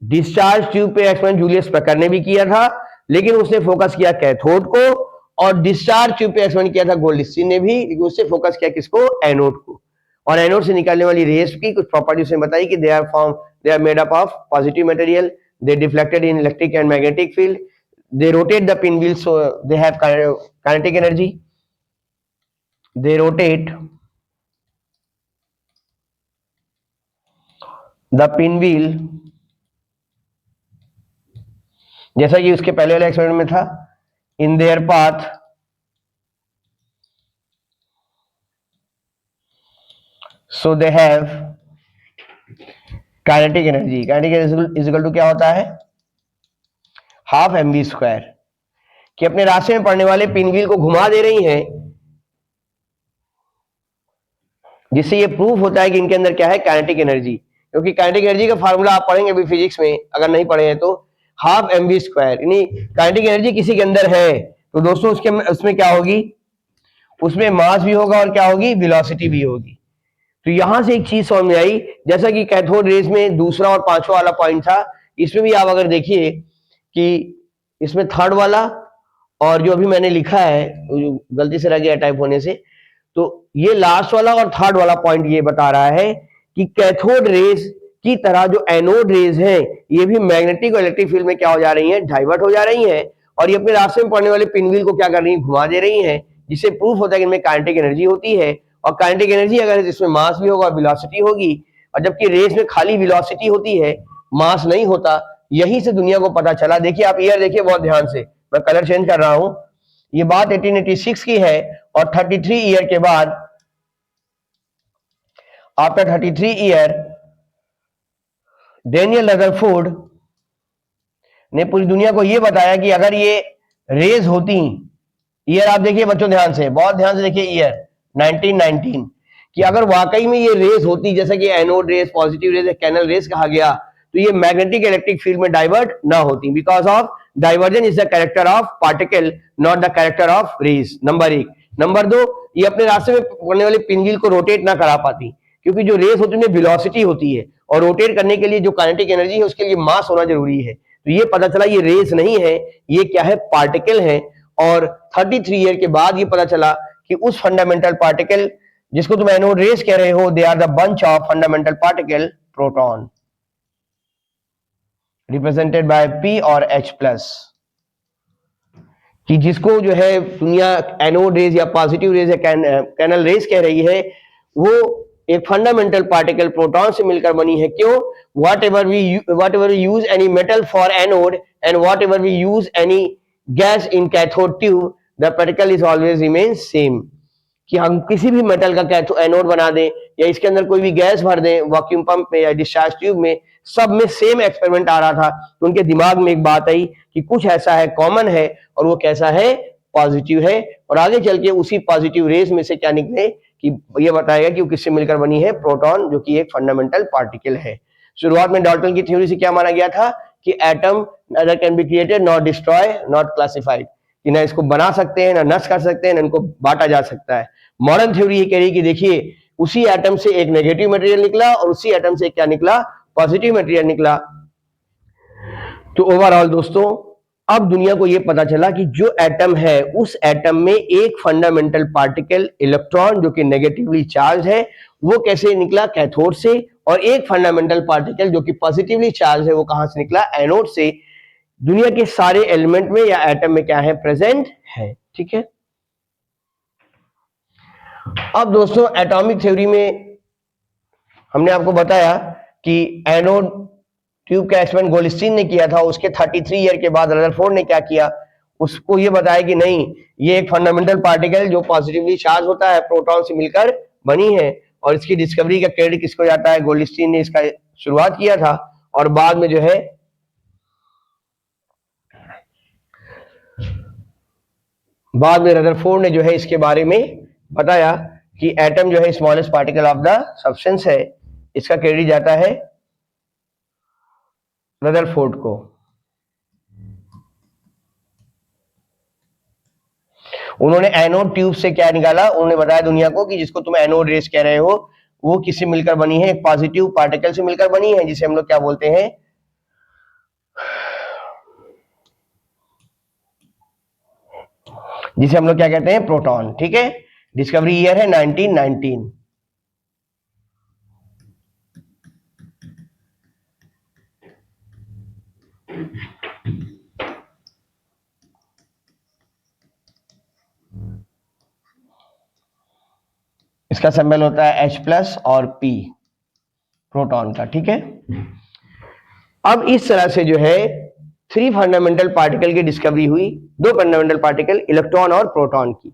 डिस्चार्ज ट्यूब पे एक्सपेरिमेंट जूलियस पेकर ने भी किया था, लेकिन उसने फोकस किया कैथोड को, और डिस्चार्ज ट्यूब पे एक्सपेरिमेंट किया था गोल्डस्टीन ने भी, लेकिन उससे फोकस किया किसको? एनोड को। और एनोड से निकलने वाली रेस की कुछ प्रॉपर्टीज ने बताई कि they are made up of positive material, they deflected in electric and magnetic field, they rotate the pinwheel so they have kinetic energy, they rotate the pinwheel, जैसा कि उसके पहले वाले एक्सपेरिमेंट में था, in their path so they have kinetic energy। kinetic energy is equal to क्या होता है? हाफ mv स्क्वायर, कि अपने रास्ते में पड़ने वाले पिनव्हील को घुमा दे रही हैं, जिससे ये प्रूफ होता है कि इनके अंदर क्या है? Kinetic energy. क्योंकि काइनेटिक एनर्जी का फार्मूला आप पढ़ेंगे अभी फिजिक्स में, अगर नहीं पढ़े हैं तो, हाफ mv स्क्वायर, यानी काइनेटिक एनर्जी किसी के अंदर है तो दोस्तों उसमें क्या होगी? उसमें मास भी होगा और क्या होगी? वेलोसिटी भी होगी। तो यहां से एक चीज समझ में आई, जैसा कि कैथोड रेज में दूसरा और पांचवा वाला पॉइंट था, इसमें भी आप अगर देखिए कि इसमें थर्ड वाला, और जो अभी मैंने लिखा है गलती से रह गया टाइप होने से, तो ये लास्ट वाला और थर्ड वाला पॉइंट ये बता रहा है कि कैथोड रेज की तरह जो एनोड रेज है, ये भी मैग्नेटिक और इलेक्ट्रिक फील्ड में क्या हो जा रही है? डाइवर्ट हो जा रही है, और ये अपने रास्ते में पड़ने वाले पिनव्हील को क्या कर रही है? घुमा दे रही है, जिससे प्रूफ होता है कि इनमें काइनेटिक एनर्जी होती है। और काइनेटिक एनर्जी अगर है जिसमें मास भी होगा, वेलोसिटी होगी, और जबकि रेस में खाली वेलोसिटी होती है, मास नहीं होता। यही से दुनिया को पता चला। देखिए आप ईयर देखिए बहुत ध्यान से, मैं कलर चेंज कर रहा हूं। ये बात 1886 की है, और 33 ईयर के बाद, आफ्टर 33 ईयर, डेनियल रदरफोर्ड ने पूरी दुनिया को यह बताया कि अगर ये रेज होती, ईयर आप देखिए बच्चों ध्यान से, बहुत ध्यान से देखिए, ईयर 1919, कि अगर वाकई में ये रेज होती, जैसे कि anode rays, positive rays, canal rays कहा गया, तो ये मैग्नेटिक इलेक्ट्रिक फील्ड में डाइवर्ट ना होती, because of divergence is the character of particle, not the character of rays. Number एक। नंबर दो, ये अपने रास्ते में पड़ने वाले पिनव्हील को रोटेट ना करा पाती, क्योंकि जो रेस होती है उनमें वेलोसिटी होती है, और रोटेट करने के लिए जो काइनेटिक एनर्जी है उसके लिए मास होना जरूरी है। तो ये पता चला ये रेस नहीं है, ये क्या है? पार्टिकल है। और 33 ईयर के बाद ये पता चला कि उस फंडामेंटल पार्टिकल जिसको तुम एनोड रेस कह रहे हो, they are the bunch of fundamental particle proton, represented by P और H प्लस, कि जिसको जो है दुनिया एनोड रेज या पॉजिटिव रेज या कैनल रेज कह रही है, वो एक फंडामेंटल पार्टिकल प्रोटॉन से मिलकर बनी है। क्यों? whatever we use any metal for anode and whatever we use any gas in cathode tube, the particle is always remains same। कि हम किसी भी मेटल का एनोड बना दें या इसके अंदर कोई भी गैस भर दें वैक्यूम पंप में या डिस्चार्ज ट्यूब में, सब में सेम एक्सपेरिमेंट आ रहा था। तो उनके दिमाग में एक बात आई कि कुछ ऐसा है, कॉमन है, और वो कैसा है? पॉजिटिव है। और आगे चल के उसी पॉजिटिव रेस में से क्या निकले? कि ये बताएगा कि वो किससे मिलकर बनी है, प्रोटॉन, जो कि एक फंडामेंटल पार्टिकल है। शुरुआत में डाल्टन की थ्योरी से क्या माना गया था कि atom neither can be created not destroy not classified, कि ना इसको बना सकते हैं, ना नष्ट कर सकते हैं, ना इनको बांटा जा सकता है। मॉडर्न थ्योरी ये कह रही है कि देखिए उसी एटम से एक नेगेटिव मटेरियल निकला और उसी एटम से क्या निकला, पॉजिटिव मटेरियल निकला। तो ओवरऑल दोस्तों अब दुनिया को यह पता चला कि जो एटम है उस एटम में एक फंडामेंटल पार्टिकल इलेक्ट्रॉन जो कि नेगेटिवली चार्ज है वो कैसे निकला, कैथोड से, और एक फंडामेंटल पार्टिकल जो कि पॉजिटिवली चार्ज है वो कहां से निकला, एनोड से। दुनिया के सारे एलिमेंट में या एटम में क्या है, प्रेजेंट है। ठीक है। अब दोस्तों एटॉमिक थ्योरी में हमने आपको बताया कि एनोड ट्यूब का एक्सपेरिमेंट गोल्डस्टीन ने किया था, उसके 33 ईयर के बाद रदरफोर्ड ने क्या किया, उसको ये बताया कि नहीं ये एक फंडामेंटल पार्टिकल जो पॉजिटिवली चार्ज होता है प्रोटॉन से मिलकर बनी है, और इसकी डिस्कवरी का क्रेडिट किसको जाता है, गोल्डस्टीन ने इसका शुरुआत किया था। और बाद में जो है रदरफोर्ड ने जो है इसके बारे में बताया कि एटम जो है smallest particle of the substance है, इसका क्रेडिट जाता है रदरफोर्ड को। उन्होंने एनोड ट्यूब से क्या निकाला, उन्होंने बताया दुनिया को कि जिसको तुम एनोड रेस कह रहे हो वो किससे मिलकर बनी है, एक पॉजिटिव पार्टिकल से मिलकर बनी है, जिसे हम लोग क्या बोलते हैं, जिसे हम लोग क्या कहते हैं, प्रोटॉन। ठीक है। डिस्कवरी ईयर है 1919। इसका सिंबल होता है H+ और P प्रोटॉन का। ठीक है। अब इस तरह से जो है 3 फंडामेंटल पार्टिकल की डिस्कवरी हुई, 2 फंडामेंटल पार्टिकल इलेक्ट्रॉन और प्रोटॉन की,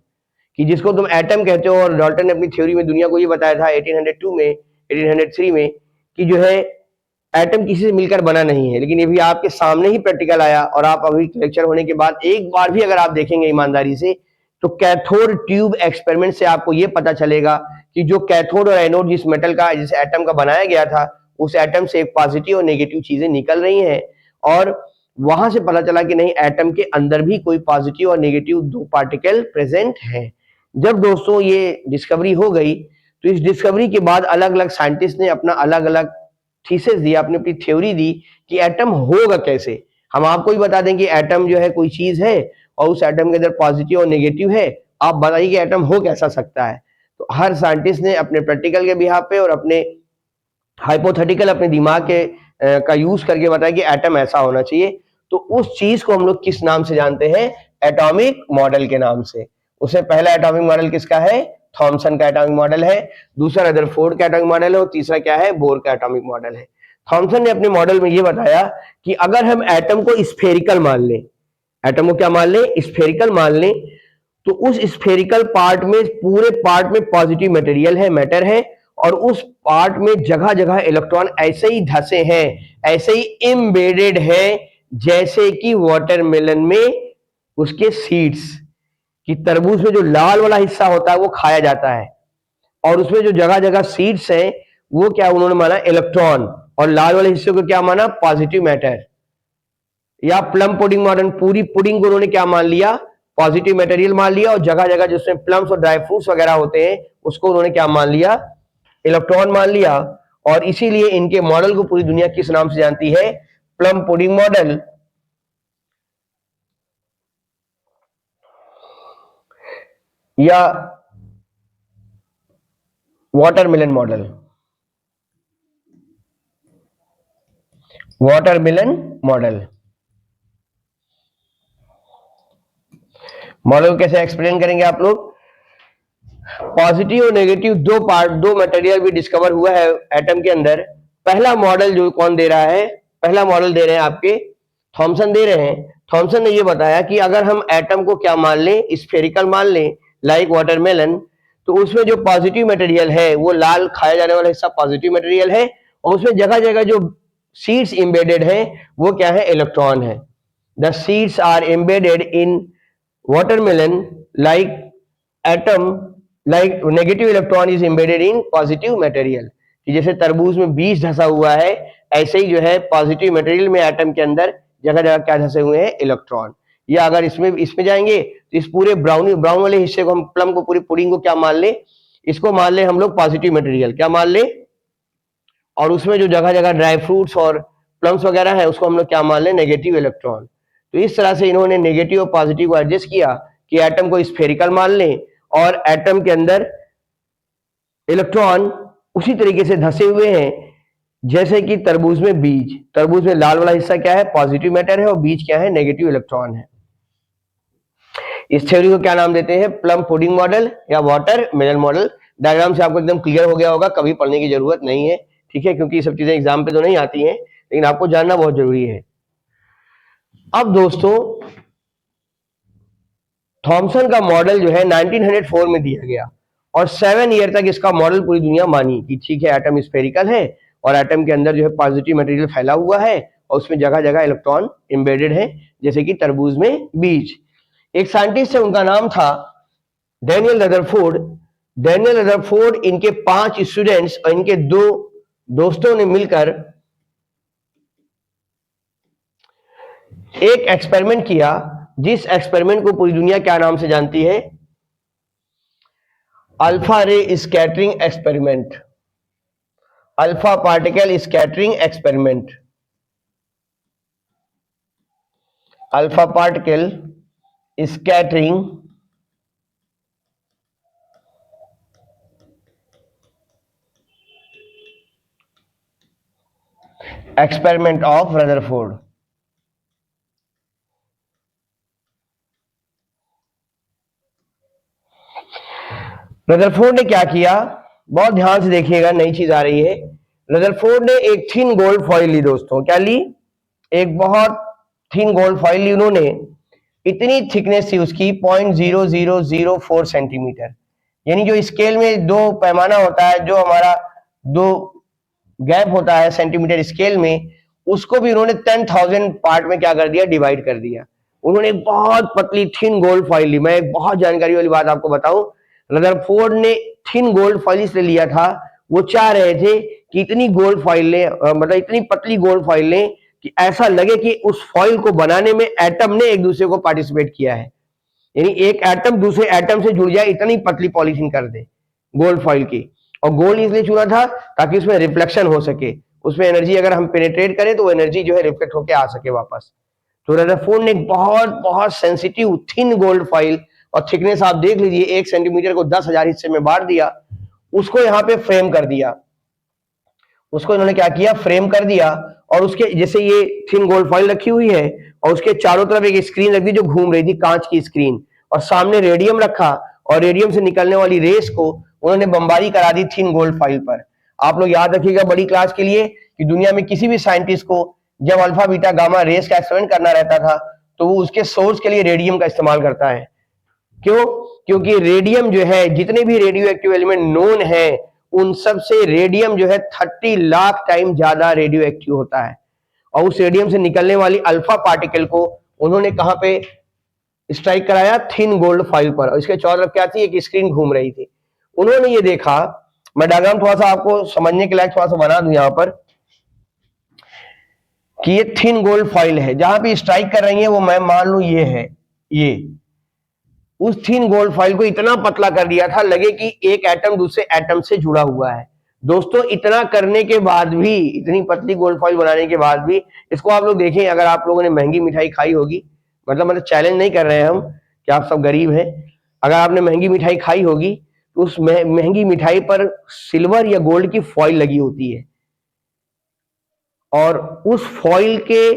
कि जिसको तुम एटम कहते हो। और डाल्टन ने अपनी थ्योरी में दुनिया को ये बताया था 1802 में 1803 में कि जो है एटम किसी से मिलकर बना नहीं है। लेकिन ये भी आपके सामने ही प्रैक्टिकल आया, और आप अभी लेक्चर होने के बाद एक बार भी अगर आप देखेंगे ईमानदारी से तो कैथोड ट्यूब एक्सपेरिमेंट से आपको ये पता चलेगा कि जो कैथोड और एनोड जिस मेटल का, जिस एटम का बनाया गया था, उस एटम से एक पॉजिटिव और नेगेटिव चीजें निकल रही हैं। और वहां से पता चला कि नहीं एटम के अंदर भी कोई पॉजिटिव और नेगेटिव 2 पार्टिकल प्रेजेंट है। जब दोस्तों ये डिस्कवरी हो गई तो इस डिस्कवरी के बाद अलग अलग साइंटिस्ट ने अपना अलग अलग थीसिस दिया, अपनी अपनी थ्योरी दी कि एटम होगा कैसे। हम आपको भी बता दें कि एटम जो है कोई चीज है और उस एटम के अंदर पॉजिटिव और नेगेटिव है, आप बताइए कि एटम हो कैसा सकता है। तो हर साइंटिस्ट ने अपने प्रैक्टिकल के बिहाफ पे और अपने हाइपोथेटिकल अपने दिमाग के का यूज करके बताया कि एटम ऐसा होना चाहिए। तो उस चीज को हम लोग किस नाम से जानते हैं, एटॉमिक मॉडल के नाम से। उससे पहला एटॉमिक मॉडल किसका है, थॉमसन का एटॉमिक मॉडल है, दूसरा रदरफोर्ड का एटॉमिक मॉडल है, और तीसरा क्या है, बोर का एटॉमिक मॉडल है। थॉमसन ने अपने मॉडल में यह बताया कि अगर हम एटम को स्फेरिकल मान लें, एटम को क्या मान लें, स्फेरिकल मान लें, तो उस स्फेरिकल पार्ट में, पूरे पार्ट में पॉजिटिव मटेरियल है, मैटर है, और उस पार्ट में जगह जगह इलेक्ट्रॉन ऐसे ही धसे हैं, ऐसे ही इम्बेडेड है, जैसे कि वाटरमेलन में उसके सीड्स, कि तरबूज में जो लाल वाला हिस्सा होता है वो खाया जाता है, और उसमें जो जगह जगह सीड्स हैं वो क्या उन्होंने माना, इलेक्ट्रॉन, और लाल वाले हिस्से को क्या माना, पॉजिटिव मैटर। या प्लम पुडिंग मॉडर्न, पूरी पुडिंग को उन्होंने क्या मान लिया, पॉजिटिव मटेरियल मान लिया, और जगह जगह जिसमें प्लम्स और ड्राई फ्रूट्स वगैरह होते हैं उसको उन्होंने क्या मान लिया, इलेक्ट्रॉन मान लिया। और इसीलिए इनके मॉडल को पूरी दुनिया किस नाम से जानती है, प्लम पुडिंग मॉडल, या watermelon model, watermelon model. Model को कैसे एक्सप्लेन करेंगे आप लोग, पॉजिटिव और नेगेटिव 2 पार्ट, 2 मटेरियल भी डिस्कवर हुआ है एटम के अंदर। पहला मॉडल जो कौन दे रहा है, पहला मॉडल दे रहे हैं आपके थॉमसन दे रहे हैं। थॉमसन ने ये बताया कि अगर हम एटम को क्या मान लें, स्फेरिकल मान लें, लाइक वाटरमेलन, तो उसमें जो पॉजिटिव मटेरियल है वो लाल खाया जाने वाला हिस्सा पॉजिटिव मटेरियल है, और उसमें जगह जगह जो सीड्स एम्बेडेड है वो क्या है, इलेक्ट्रॉन है। The seeds are embedded in watermelon like atom like negative electron is embedded in positive material, कि जैसे तरबूज में बीज धसा हुआ है, ऐसे ही जो है पॉजिटिव मटेरियल में एटम के अंदर जगह जगह क्या धसे हुए हैं, इलेक्ट्रॉन। या अगर इसमें जाएंगे तो इस पूरे ब्राउन ब्राउन वाले हिस्से को, हम प्लम को, पूरी पुडिंग को क्या मान ले, इसको मान ले हम लोग पॉजिटिव मटेरियल, क्या मान ले, और उसमें जो जगह जगह ड्राई फ्रूट्स और प्लम्स वगैरह है उसको हम लोग क्या मान ले, नेगेटिव इलेक्ट्रॉन। तो इस तरह से इन्होंने नेगेटिव और पॉजिटिव को एडजस्ट किया कि एटम को स्फेरिकल मान लें और एटम के अंदर इलेक्ट्रॉन उसी तरीके से धसे हुए हैं जैसे कि तरबूज में बीज। तरबूज में लाल वाला हिस्सा क्या है, पॉजिटिव मैटर है, और बीज क्या है, नेगेटिव इलेक्ट्रॉन है। इस थ्योरी को क्या नाम देते हैं, प्लम पुडिंग मॉडल या वाटर मेलन मॉडल। डायग्राम से आपको एकदम क्लियर हो गया होगा, कभी पढ़ने की जरूरत नहीं है, ठीक है, क्योंकि ये सब चीजें एग्जाम पे तो नहीं आती हैं, लेकिन आपको जानना बहुत जरूरी है। अब दोस्तों थॉमसन का मॉडल जो है 1904 में दिया गया और 7 ईयर तक इसका मॉडल पूरी दुनिया मानी कि ठीक है एटम स्फेरिकल है और एटम के अंदर जो है पॉजिटिव मटेरियल फैला हुआ है और उसमें जगह जगह इलेक्ट्रॉन एम्बेडेड है, जैसे कि तरबूज में बीज। एक साइंटिस्ट है, उनका नाम था डैनियल रदरफोर्ड। डैनियल रदरफोर्ड, इनके 5 स्टूडेंट्स और इनके 2 दोस्तों ने मिलकर एक एक्सपेरिमेंट किया, जिस एक्सपेरिमेंट को पूरी दुनिया क्या नाम से जानती है, अल्फा रे scattering experiment, alpha particle scattering experiment, alpha particle scattering experiment of Rutherford. Rutherford ने क्या किया, बहुत ध्यान से देखिएगा, नई चीज आ रही है। रदरफोर्ड ने एक थिन गोल्ड फॉइल ली दोस्तों, क्या ली, एक बहुत थिन गोल्ड फॉइल ली उन्होंने। इतनी थिकनेस थी उसकी 0.0004 सेंटीमीटर, यानी जो स्केल में 2 पैमाना होता है, जो हमारा 2 गैप होता है सेंटीमीटर स्केल में, उसको भी उन्होंने 10,000 पार्ट में क्या कर दिया, डिवाइड कर दिया। उन्होंने एक बहुत पतली थिन गोल्ड फॉइल ली। मैं एक बहुत जानकारी वाली बात आपको बताऊं, रदरफोर्ड ने थिन गोल्ड फॉइल इसलिए लिया था, वो चाह रहे थे कि इतनी गोल्ड फॉइल लें, मतलब इतनी पतली गोल्ड फॉइल लें कि ऐसा लगे कि उस फॉइल को बनाने में एटम ने एक दूसरे को पार्टिसिपेट किया है, यानी एक एटम दूसरे एटम से जुड़ जाए, इतनी पतली पॉलीथीन कर दे गोल्ड फॉइल की। और गोल्ड इसलिए चुना था ताकि उसमें रिफ्लेक्शन हो सके, उसमें एनर्जी अगर हम पेनिट्रेट करें तो वो एनर्जी जो है रिफ्लेक्ट होकर आ सके वापस। तो रदरफोर्ड ने बहुत बहुत सेंसिटिव थिन गोल्ड फॉइल, और थिकनेस आप देख लीजिए, 1 सेंटीमीटर को 10,000 हिस्से में बांट दिया, उसको यहाँ पे फ्रेम कर दिया, उसको इन्होंने क्या किया, फ्रेम कर दिया। और उसके जैसे ये थिन गोल्ड फॉइल रखी हुई है और उसके चारों तरफ एक स्क्रीन रख दी जो घूम रही थी, कांच की स्क्रीन, और सामने रेडियम रखा, और रेडियम से निकलने वाली रेस को उन्होंने बमबारी करा दी थिन गोल्ड फॉइल पर। आप लोग याद रखिएगा बड़ी क्लास के लिए कि दुनिया में किसी भी साइंटिस्ट को जब अल्फा बीटा गामा रेस का एक्सपेरिमेंट करना रहता था तो वो उसके सोर्स के लिए रेडियम का इस्तेमाल करता है। क्यों, क्योंकि रेडियम जो है, जितने भी रेडियो एक्टिव एलिमेंट नोन है उन सब से रेडियम जो है 30 लाख टाइम ज्यादा रेडियो एक्टिव होता है। और उस रेडियम से निकलने वाली अल्फा पार्टिकल को उन्होंने कहां पे स्ट्राइक कराया, थिन गोल्ड फॉइल पर, और इसके चारों तरफ क्या थी, एक स्क्रीन घूम रही थी। उन्होंने ये देखा, मैं डायग्राम थोड़ा सा आपको समझने के लायक थोड़ा सा बना दूं यहां पर, कि ये थिन गोल्ड फॉइल है, जहां पे स्ट्राइक कर रही है वो मैं मान लू ये है, ये उस थिन गोल्ड फॉइल को इतना पतला कर दिया था लगे कि एक एटम दूसरे एटम से जुड़ा हुआ है। दोस्तों इतना करने के बाद भी, इतनी पतली गोल्ड फॉइल बनाने के बाद भी, इसको आप लोग देखें, अगर आप लोगों ने महंगी मिठाई खाई होगी, मतलब चैलेंज नहीं कर रहे हैं हम कि आप सब गरीब हैं, अगर आपने महंगी मिठाई खाई होगी तो उस महंगी मिठाई पर सिल्वर या गोल्ड की फॉइल लगी होती है, और उस फॉइल के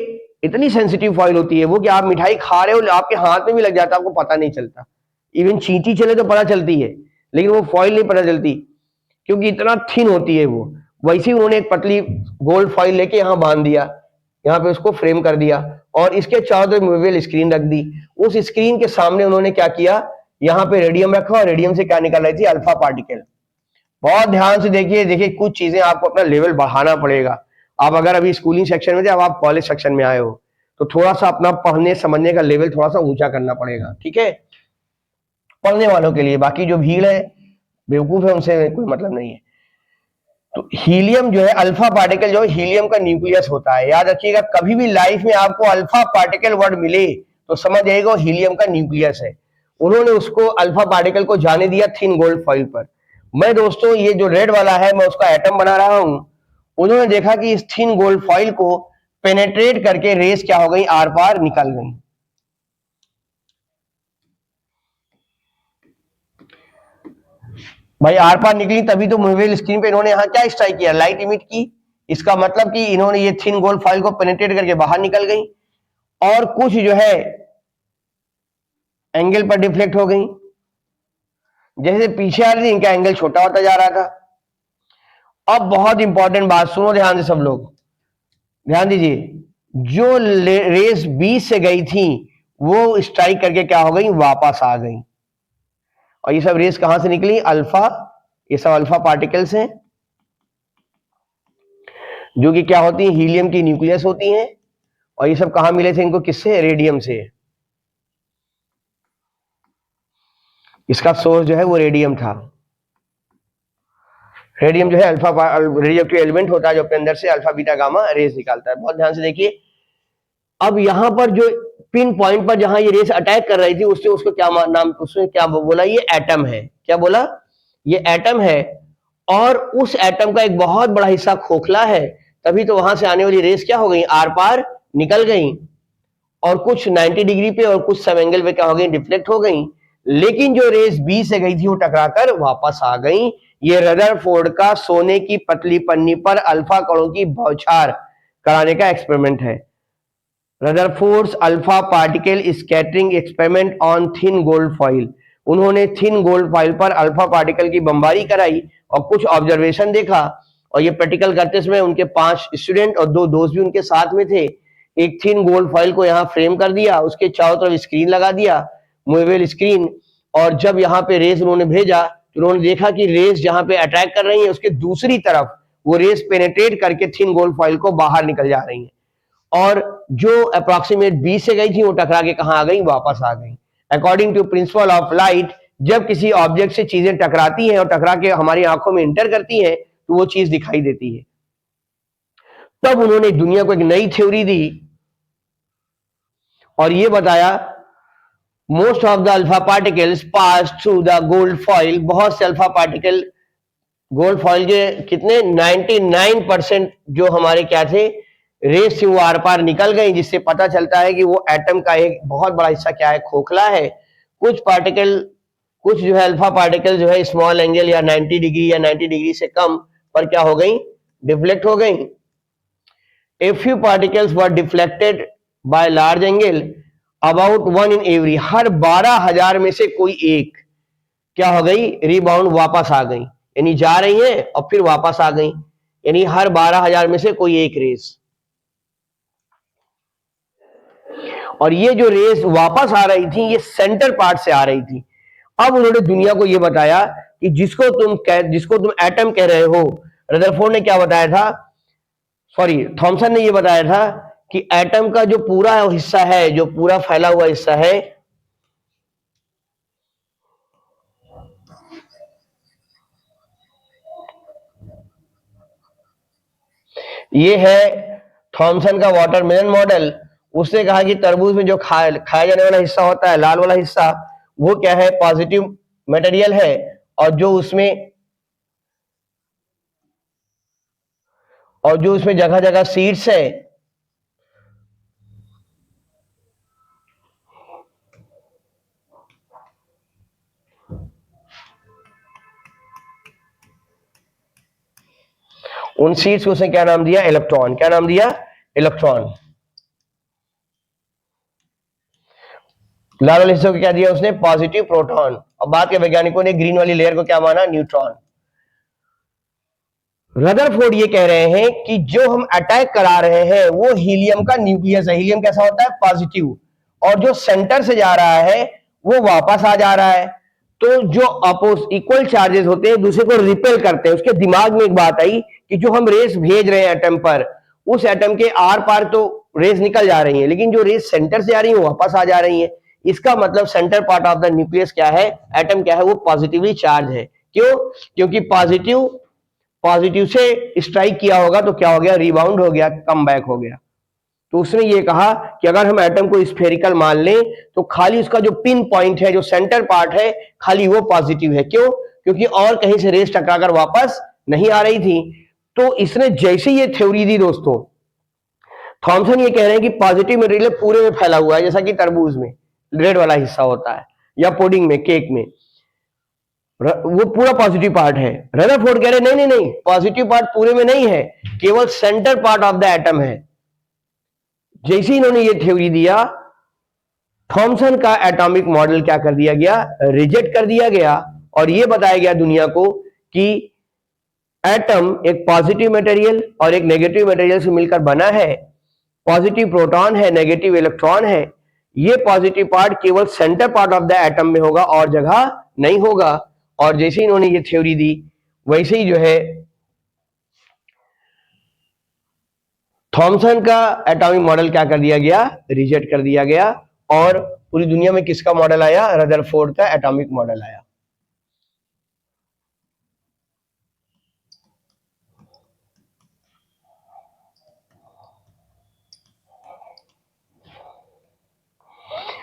इतनी सेंसिटिव फॉइल होती है वो कि आप मिठाई खा रहे हो, आपके हाथ में भी लग जाता है, आपको पता नहीं चलता। इवन चींटी चले तो पता चलती है, लेकिन वो फॉइल नहीं पता चलती क्योंकि इतना थिन होती है वो। वैसे ही उन्होंने एक पतली गोल्ड फॉइल लेके यहाँ बांध दिया, यहाँ पे उसको फ्रेम कर दिया, और इसके चारों तरफ मूवेबल स्क्रीन रख दी। उस स्क्रीन के सामने उन्होंने क्या किया, यहाँ पे रेडियम रखा, और रेडियम से क्या निकल रही थी, अल्फा पार्टिकल। बहुत ध्यान से देखिए, देखिए कुछ चीजें आपको अपना लेवल बढ़ाना पड़ेगा। आप अगर अभी स्कूलिंग सेक्शन में थे, अब आप कॉलेज सेक्शन में आए हो, तो थोड़ा सा अपना पढ़ने समझने का लेवल थोड़ा सा ऊंचा करना पड़ेगा, ठीक है, पढ़ने वालों के लिए। बाकी जो भीड़ है बेवकूफ है, उनसे कोई मतलब नहीं है। तो हीलियम जो है, अल्फा पार्टिकल जो है हीलियम का न्यूक्लियस होता है। याद रखिएगा, कभी भी लाइफ में आपको अल्फा पार्टिकल वर्ड मिले तो समझ जाइएगा वो हीलियम का न्यूक्लियस है। उन्होंने उसको अल्फा पार्टिकल को जाने दिया थिन गोल्ड फॉइल पर। मैं दोस्तों ये जो रेड वाला है मैं उसका एटम बना रहा हूं। उन्होंने देखा कि इस थिन गोल्ड फॉइल को पेनेट्रेट करके रेस क्या हो गई, आर पार निकल गई। भाई आर पार निकली तभी तो मूवेबल स्क्रीन पे इन्होंने यहाँ क्या स्ट्राइक किया, लाइट इमिट की। इसका मतलब कि इन्होंने ये थिन गोल्ड फॉइल को पेनेट्रेट करके बाहर निकल गई और कुछ जो है एंगल पर डिफ्लेक्ट हो गई। जैसे पीछे आ रही थी इनका एंगल छोटा होता जा रहा था। अब बहुत इंपॉर्टेंट बात सुनो ध्यान से सब लोग, ध्यान दीजिए। जो रेस 20 से गई थी वो स्ट्राइक करके क्या हो गई, वापस आ गई। और ये सब रेस कहां से निकली, अल्फा, ये सब अल्फा पार्टिकल्स हैं जो कि क्या होती हैं, हीलियम की न्यूक्लियस होती हैं। और ये सब कहां मिले थे इनको, किससे, रेडियम से। इसका सोर्स जो है वो रेडियम था। रेडियम जो है अल्फा रेडियोएक्टिव एलिमेंट होता है जो अपने अंदर से अल्फा बीटा गामा रेस निकालता है। बहुत ध्यान से देखिए। अब यहां पर जो पिन पॉइंट पर जहां ये रेस अटैक कर रही थी उससे उसको क्या नाम, उसने क्या बोला, ये एटम है। क्या बोला, ये एटम है। और उस एटम का एक बहुत बड़ा हिस्सा खोखला है, तभी तो वहां से आने वाली रेस क्या हो गई, आर पार निकल गई। और कुछ 90 डिग्री पे और कुछ सब एंगल पे क्या हो गई, डिफ्लेक्ट हो गई। लेकिन जो रेस बी से गई थी वो टकराकर वापस आ गई। ये रदरफोर्ड का सोने की पतली पन्नी पर अल्फा कणों की बौछार कराने का एक्सपेरिमेंट है। Rutherford's alpha particle scattering experiment on thin gold foil. उन्होंने थिन गोल्ड फॉइल पर अल्फा पार्टिकल की बमबारी कराई और कुछ ऑब्जर्वेशन देखा। और ये प्रैक्टिकल करते समय उनके 5 स्टूडेंट और 2 दोस्त भी उनके साथ में थे। एक थिन गोल्ड फॉइल को यहाँ फ्रेम कर दिया, उसके चारों तरफ स्क्रीन लगा दिया, मूवेबल स्क्रीन। और जब यहाँ पे रेस उन्होंने भेजा तो उन्होंने देखा कि रेस जहां पे अटैक कर रही है उसके दूसरी तरफ वो रेस पेनेट्रेट करके थिन गोल्ड फॉइल को बाहर निकल जा रही है। और जो अप्रोक्सीमेट 20 से गई थी वो टकरा के कहां आ गई, वापस आ गई। According to principle of light, जब किसी ऑब्जेक्ट से चीजें टकराती हैं और टकरा के हमारी आंखों में इंटर करती हैं तो वो चीज दिखाई देती है। तब उन्होंने दुनिया को एक नई थ्योरी दी और ये बताया most of the alpha particles pass through the gold foil. बहुत से अल्फा पार्टिकल गोल्ड फॉइल के कितने, 99% जो हमारे क्या थे, रेस से वो आर पार निकल गई, जिससे पता चलता है कि वो एटम का एक बहुत बड़ा हिस्सा क्या है, खोखला है। कुछ पार्टिकल, कुछ जो है अल्फा पार्टिकल जो है स्मॉल एंगल या 90 डिग्री या 90 डिग्री से कम पर क्या हो गई, डिफ्लेक्ट हो गई। A few particles were deflected by large angle about 1 in every। हर 12,000 में से कोई एक क्या हो गई, रिबाउंड, वापस आ गई। यानी जा रही है और फिर वापस आ गई, यानी हर 12,000 में से कोई एक रेस। और ये जो रेस वापस आ रही थी ये सेंटर पार्ट से आ रही थी। अब उन्होंने दुनिया को ये बताया कि जिसको तुम एटम कह रहे हो, रदरफोर्ड ने क्या बताया था, सॉरी थॉमसन ने ये बताया था कि एटम का जो पूरा हिस्सा है, जो पूरा फैला हुआ हिस्सा है, ये है थॉमसन का वाटरमेलन मॉडल। उसने कहा कि तरबूज में जो खाया जाने वाला हिस्सा होता है, लाल वाला हिस्सा, वो क्या है, पॉजिटिव मटेरियल है। और जो उसमें जगह जगह सीड्स है, उन सीड्स को उसने क्या नाम दिया, इलेक्ट्रॉन। क्या नाम दिया, इलेक्ट्रॉन। लाल वाले हिस्से को क्या दिया उसने, पॉजिटिव प्रोटॉन। और बाद के वैज्ञानिकों ने ग्रीन वाली लेयर को क्या माना, न्यूट्रॉन। रदरफोर्ड ये कह रहे हैं कि जो हम अटैक करा रहे हैं वो हीलियम का न्यूक्लियस है। हीलियम कैसा होता है, पॉजिटिव। और जो सेंटर से जा रहा है वो वापस आ जा रहा है। तो जो इक्वल चार्जेस होते हैं दूसरे को रिपेल करते हैं। उसके दिमाग में एक बात आई कि जो हम रेस भेज रहे हैं एटम पर, उस एटम के आर पार तो रेस निकल जा रही है, लेकिन जो रेस सेंटर से आ रही है वो वापस आ जा रही है। इसका मतलब centre part of the nucleus क्या है, एटम क्या है, वो पॉजिटिवली चार्ज है। क्यों? क्योंकि पॉजिटिव से स्ट्राइक किया होगा तो क्या हो गया, रिबाउंड हो गया, कम बैक हो गया। तो उसने ये कहा कि अगर हम एटम को स्फेरिकल मान लें तो खाली उसका जो पिन पॉइंट है, जो सेंटर पार्ट है, खाली वो पॉजिटिव है। क्यों? क्योंकि और कहीं से रेस टकराकर वापस नहीं आ रही थी। तो इसने जैसे ये थ्योरी दी दोस्तों, थॉमसन ये कह रहे हैं कि पॉजिटिव मटेरियल पूरे में फैला हुआ है, जैसा कि तरबूज में रेड वाला हिस्सा होता है, या पुडिंग में, केक में, वो पूरा पॉजिटिव पार्ट है। रदरफोर्ड कह रहे नहीं नहीं नहीं, पॉजिटिव पार्ट पूरे में नहीं है, केवल centre part of the atom है। जैसे ही इन्होंने ये थ्योरी दिया, थॉमसन का एटॉमिक मॉडल क्या कर दिया गया, रिजेक्ट कर दिया गया, और ये बताया गया दुनिया को कि एटम एक पॉजिटिव मटेरियल और एक नेगेटिव मटेरियल से मिलकर बना है। पॉजिटिव प्रोटॉन है, नेगेटिव इलेक्ट्रॉन है। ये पॉजिटिव पार्ट केवल centre part of the atom में होगा और जगह नहीं होगा। और जैसे ही इन्होंने ये थ्योरी दी, वैसे ही जो है थॉमसन का एटॉमिक मॉडल क्या कर दिया गया, रिजेक्ट कर दिया गया, और पूरी दुनिया में किसका मॉडल आया, रदरफोर्ड का एटॉमिक मॉडल आया।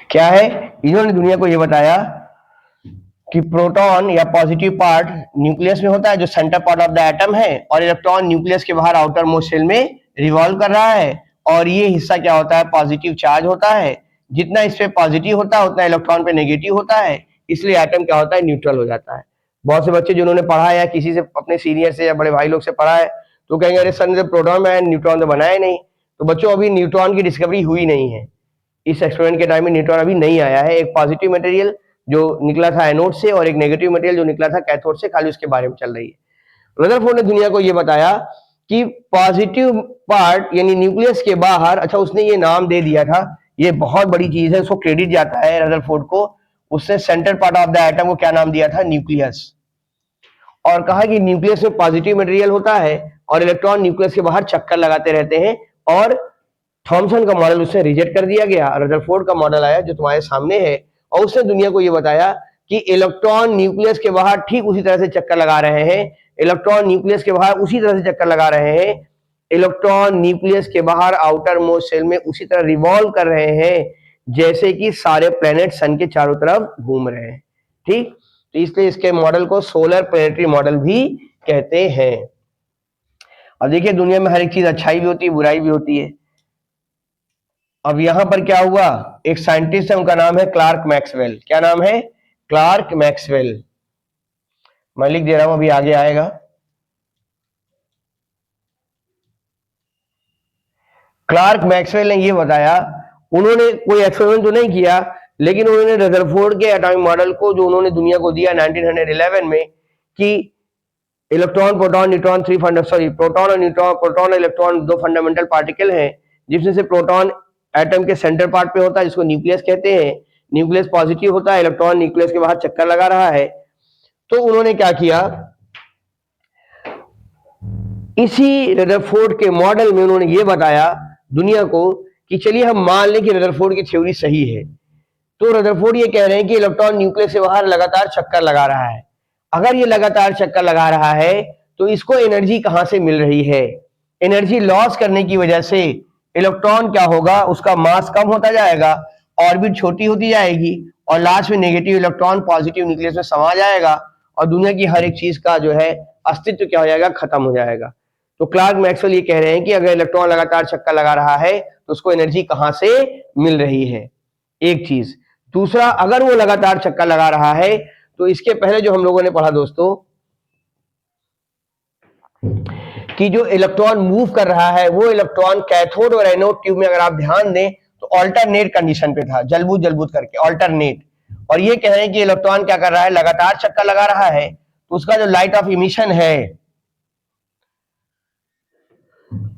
क्या है, इन्होंने दुनिया को यह बताया कि प्रोटॉन या पॉजिटिव पार्ट न्यूक्लियस में होता है, जो centre part of the atom है, और इलेक्ट्रॉन न्यूक्लियस के बाहर आउटर मोस्ट शेल में रिवॉल्व कर रहा है, और ये हिस्सा क्या होता है, पॉजिटिव चार्ज होता है। जितना इस पे पॉजिटिव होता है उतना इलेक्ट्रॉन पे नेगेटिव होता है, इसलिए एटम क्या होता है, न्यूट्रल हो जाता है। बहुत से बच्चे जिन्होंने पढ़ा है या किसी से अपने सीनियर से या बड़े भाई लोग से पढ़ा है तो कहेंगे अरे सर ने प्रोटॉन में न्यूट्रॉन तो बनाया नहीं। तो बच्चों अभी न्यूट्रॉन की डिस्कवरी हुई नहीं है, इस एक्सपेरिमेंट के टाइम में न्यूट्रॉन अभी नहीं आया है। एक पॉजिटिव मटेरियल जो निकला था एनोड से और एक नेगेटिव मटेरियल जो निकला था कैथोड से, खाली उसके बारे में चल रही है। रदरफोर्ड ने दुनिया को यह बताया कि पॉजिटिव पार्ट यानी न्यूक्लियस के बाहर, अच्छा उसने ये नाम दे दिया था, ये बहुत बड़ी चीज है, उसको क्रेडिट जाता है रदरफोर्ड को। उसने centre part of the atom को क्या नाम दिया था, न्यूक्लियस, और कहा कि न्यूक्लियस में पॉजिटिव मटेरियल होता है और इलेक्ट्रॉन न्यूक्लियस के बाहर चक्कर लगाते रहते हैं, और थॉमसन का मॉडल उससे रिजेक्ट कर दिया गया। रदरफोर्ड का मॉडल आया जो तुम्हारे सामने है, और उसने दुनिया को यह बताया कि इलेक्ट्रॉन न्यूक्लियस के बाहर ठीक उसी तरह से चक्कर लगा रहे हैं, इलेक्ट्रॉन न्यूक्लियस के बाहर उसी तरह से चक्कर लगा रहे हैं, इलेक्ट्रॉन न्यूक्लियस के बाहर आउटर मोस्ट शेल में उसी तरह रिवॉल्व कर रहे हैं जैसे कि सारे प्लेनेट सन के चारों तरफ घूम रहे हैं। ठीक, तो इसलिए इसके मॉडल को सोलर प्लेनेटरी मॉडल भी कहते हैं। अब देखिए दुनिया में हर एक चीज अच्छाई भी होती है, बुराई भी होती है। अब यहां पर क्या हुआ, एक साइंटिस्ट है, उनका नाम है क्लार्क मैक्सवेल। क्या नाम है, क्लार्क मैक्सवेल। मैं लिख दे रहा हूं, अभी आगे आएगा। क्लार्क मैक्सवेल ने यह बताया, उन्होंने कोई एक्सपेरिमेंट तो नहीं किया, लेकिन उन्होंने रदरफोर्ड के एटॉमिक मॉडल को जो उन्होंने दुनिया को दिया 1911 में, कि इलेक्ट्रॉन, प्रोटॉन, न्यूट्रॉन, प्रोटॉन और न्यूट्रॉन, प्रोटॉन और इलेक्ट्रॉन दो फंडामेंटल पार्टिकल हैं, जिसमें से प्रोटॉन एटम के सेंटर पार्ट पे होता है जिसको न्यूक्लियस कहते हैं। न्यूक्लियस पॉजिटिव होता है, इलेक्ट्रॉन न्यूक्लियस के बाहर चक्कर लगा रहा है। तो उन्होंने क्या किया, इसी रदरफोर्ड के मॉडल में उन्होंने ये बताया दुनिया को कि चलिए हम मान लें कि रदरफोर्ड की थ्योरी सही है। तो रदरफोर्ड ये कह रहे हैं कि इलेक्ट्रॉन न्यूक्लियस से बाहर लगातार चक्कर लगा रहा है। अगर ये लगातार चक्कर लगा रहा है तो इसको एनर्जी कहां से मिल रही है, एनर्जी लॉस करने की वजह से इलेक्ट्रॉन क्या होगा, उसका मास कम होता जाएगा, ऑर्बिट छोटी होती जाएगी, और लास्ट में नेगेटिव इलेक्ट्रॉन पॉजिटिव न्यूक्लियस में समा जाएगा, और दुनिया की हर एक चीज का जो है अस्तित्व क्या हो जाएगा, खत्म हो जाएगा। तो क्लार्क मैक्सवेल ये कह रहे हैं कि अगर इलेक्ट्रॉन लगातार चक्कर लगा रहा है तो उसको एनर्जी कहां से मिल रही है, एक चीज। दूसरा, अगर वो लगातार चक्कर लगा रहा है तो इसके पहले जो हम लोगों ने पढ़ा दोस्तों कि जो इलेक्ट्रॉन मूव कर रहा है वो इलेक्ट्रॉन कैथोड और एनोड ट्यूब में, अगर आप ध्यान दें तो ऑल्टरनेट कंडीशन पे था, जलबूत जलबूत करके ऑल्टरनेट। और ये कह रहे हैं कि इलेक्ट्रॉन क्या कर रहा है, लगातार चक्कर लगा रहा है, तो उसका जो लाइट ऑफ इमिशन है,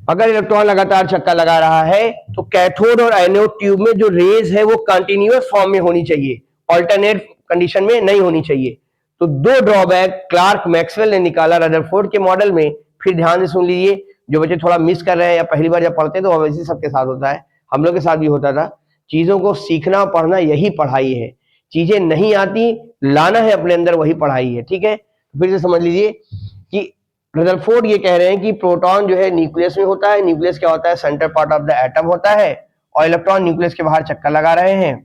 अगर इलेक्ट्रॉन लगातार चक्कर लगा रहा है तो कैथोड और एनोड ट्यूब में जो रेज है वो कंटिन्यूअस फॉर्म में होनी चाहिए, ऑल्टरनेट कंडीशन में नहीं होनी चाहिए। तो दो ड्रॉबैक क्लार्क मैक्सवेल ने निकाला रदरफोर्ड के मॉडल में। फिर ध्यान से सुन लीजिए, जो बच्चे थोड़ा मिस कर रहे हैं या पहली बार जब पढ़ते हैं तो वैसे सबके साथ होता है, हम लोग के साथ भी होता था। चीजों को सीखना पढ़ना यही पढ़ाई है, चीजें नहीं आती लाना है अपने अंदर, वही पढ़ाई है। ठीक है, फिर से समझ लीजिए कि रदरफोर्ड ये कह रहे हैं कि प्रोटॉन जो है न्यूक्लियस में होता है, न्यूक्लियस क्या होता है, centre part of the atom होता है, और इलेक्ट्रॉन न्यूक्लियस के बाहर चक्कर लगा रहे हैं।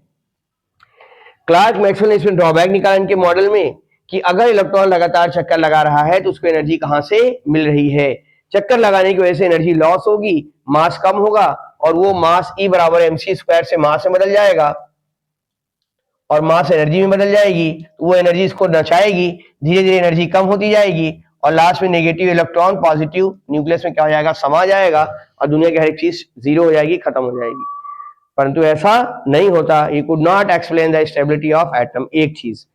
क्लार्क मैक्सवेल ने इसमें ड्रॉबैक निकाला इनके मॉडल में कि अगर इलेक्ट्रॉन लगातार चक्कर लगा रहा है तो उसको एनर्जी कहां से मिल रही है, चक्कर लगाने की वजह से एनर्जी लॉस होगी, मास कम होगा, और वो मास E बराबर mc² से मास में बदल जाएगा, और मास एनर्जी में बदल जाएगी, तो वो एनर्जी इसको नचाएगी, धीरे धीरे एनर्जी कम होती जाएगी, और लास्ट में नेगेटिव इलेक्ट्रॉन पॉजिटिव न्यूक्लियस में क्या हो जाएगा, समा जाएगा, और दुनिया की हर एक चीज जीरो हो जाएगी, खत्म हो जाएगी। परंतु ऐसा नहीं होता। ही could not explain the stability of atom, एक चीज।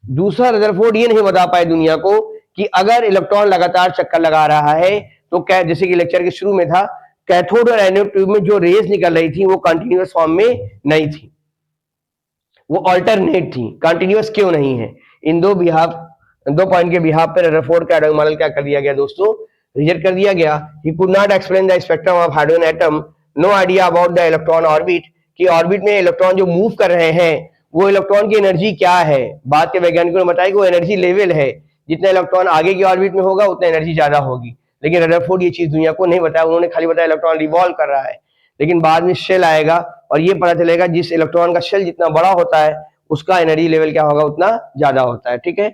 दूसरा, रदरफोर्ड ये नहीं बता पाए दुनिया को कि अगर इलेक्ट्रॉन लगातार चक्कर लगा रहा है तो क्या, जैसे कि लेक्चर के शुरू में था, कैथोड और एनोड ट्यूब में जो रेज निकल रही थी वो कंटिन्यूअस फॉर्म में नहीं थी, वो अल्टरनेट थी। कंटिन्यूअस क्यों नहीं है? इन दो पॉइंट के बिहाफ पर रदरफोर्ड का एटॉमिक मॉडल क्या कर दिया गया दोस्तों, रिजेक्ट कर दिया गया। He could not explain the spectrum of hydrogen atom, no idea about the electron orbit, कि ऑर्बिट में इलेक्ट्रॉन जो मूव कर रहे हैं वो इलेक्ट्रॉन की एनर्जी क्या है। बाद के वैज्ञानिकों ने बताया कि वो एनर्जी लेवल है, जितना इलेक्ट्रॉन आगे की ऑर्बिट में होगा उतना एनर्जी ज्यादा होगी, लेकिन रदरफोर्ड ये चीज दुनिया को नहीं बताया, उन्होंने खाली बताया इलेक्ट्रॉन रिवॉल्व कर रहा है। लेकिन बाद में शेल आएगा और ये पता चलेगा जिस इलेक्ट्रॉन का शेल जितना बड़ा होता है उसका एनर्जी लेवल क्या होगा, उतना ज्यादा होता है। ठीक है,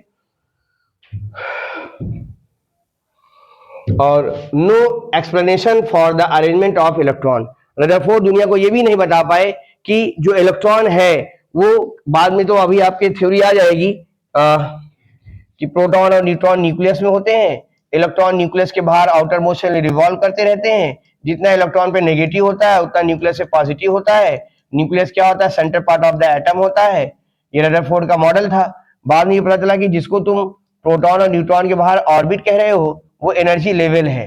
और no explanation for the arrangement of electron, Rutherford दुनिया को यह भी नहीं बता पाए कि जो इलेक्ट्रॉन है वो, बाद में तो अभी आपकी थ्योरी आ जाएगी कि प्रोटॉन और न्यूट्रॉन न्यूक्लियस में होते हैं, इलेक्ट्रॉन न्यूक्लियस के बाहर आउटर मोस्ट में रिवॉल्व करते रहते हैं, जितना इलेक्ट्रॉन पे नेगेटिव होता है उतना न्यूक्लियस से पॉजिटिव होता है, न्यूक्लियस क्या होता है, centre part of the atom होता है। ये रदरफोर्ड का मॉडल था। बाद में ये पता चला कि जिसको तुम प्रोटॉन और न्यूट्रॉन के बाहर ऑर्बिट कह रहे हो वो एनर्जी लेवल है,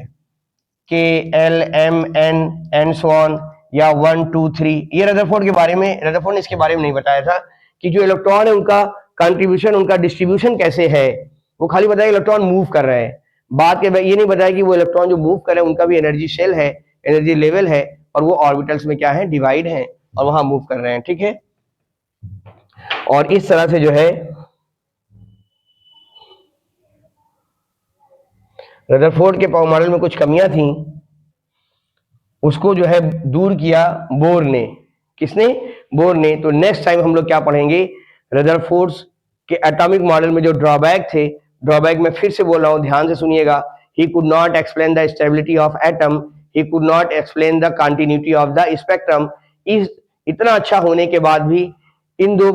K L M N and so on, या 1 2 3। ये रदरफोर्ड के बारे में, रदरफोर्ड ने इसके बारे में नहीं बताया था कि जो इलेक्ट्रॉन है उनका कंट्रीब्यूशन, उनका डिस्ट्रीब्यूशन कैसे है, वो खाली बताया इलेक्ट्रॉन मूव कर रहे हैं। बात के ये नहीं बताया कि वो इलेक्ट्रॉन जो मूव कर रहे हैं उनका भी एनर्जी शेल है, एनर्जी लेवल है, और वो ऑर्बिटल्स में क्या है, डिवाइड है, और वहां मूव कर रहे हैं। ठीक है, और इस तरह से जो है रदरफोर्ड के मॉडल में कुछ कमियां थी, उसको जो है दूर किया बोर ने। किसने? बोर ने। तो नेक्स्ट टाइम हम लोग क्या पढ़ेंगे, रदरफोर्ड के एटॉमिक मॉडल में जो ड्रॉबैक थे, ड्रॉबैक में फिर से बोल रहा हूं, ध्यान से सुनिएगा। ही could not explain the stability of atom, he could not explain the continuity of the spectrum. इतना अच्छा होने के बाद भी इन दो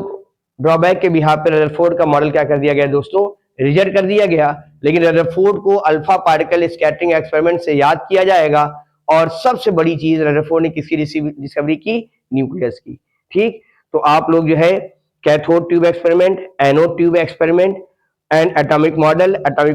ड्रॉबैक के बिहाफ पर रदरफोर्ड का मॉडल क्या कर दिया गया दोस्तों, रिजेक्ट कर दिया गया। लेकिन रदरफोर्ड को अल्फा पार्टिकल स्कैटरिंग एक्सपेरिमेंट से याद किया जाएगा, और सबसे बड़ी चीज रदरफोर्ड ने किसकी डिस्कवरी की, न्यूक्लियस की। ठीक, तो आप लोग जो है cathode tube experiment, anode tube experiment and atomic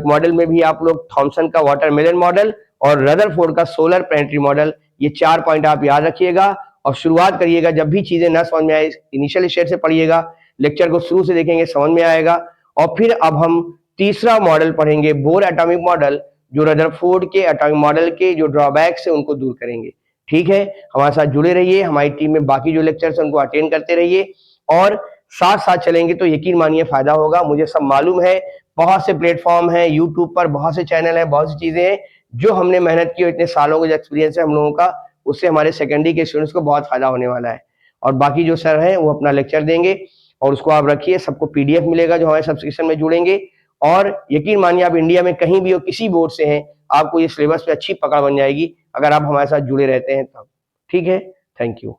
model में भी आप लोग थॉमसन का वाटरमेलन मॉडल और रदरफोर्ड का सोलर प्लानेटरी मॉडल, ये 4 पॉइंट आप याद रखिएगा और शुरुआत करिएगा। जब भी चीजें ना समझ में आए इनिशियल स्टेज से पढ़िएगा, लेक्चर को शुरू से देखेंगे, समझ में आएगा। और फिर अब हम तीसरा मॉडल पढ़ेंगे, बोर एटॉमिक मॉडल, जो रदरफोर्ड के एटॉमिक मॉडल के जो ड्रॉबैक्स है उनको दूर करेंगे। ठीक है, हमारे साथ जुड़े रहिए, हमारी टीम में बाकी जो लेक्चर्स हैं उनको अटेंड करते रहिए, और साथ साथ चलेंगे तो यकीन मानिए फायदा होगा। मुझे सब मालूम है, बहुत से प्लेटफॉर्म है, यूट्यूब पर बहुत से चैनल है, बहुत सी चीजें हैं जो हमने मेहनत की और इतने सालों का जो एक्सपीरियंस है हम लोगों का, उससे हमारे सेकेंडरी के स्टूडेंट्स को बहुत फायदा होने वाला है। और बाकी जो सर हैं वो अपना लेक्चर देंगे और उसको आप रखिए, सबको पीडीएफ मिलेगा जो हमारे सब्सक्रिप्शन में जुड़ेंगे। और यकीन मानिए आप इंडिया में कहीं भी हो, किसी बोर्ड से हैं, आपको ये सिलेबस पे अच्छी पकड़ बन जाएगी अगर आप हमारे साथ जुड़े रहते हैं तब। ठीक है, थैंक यू।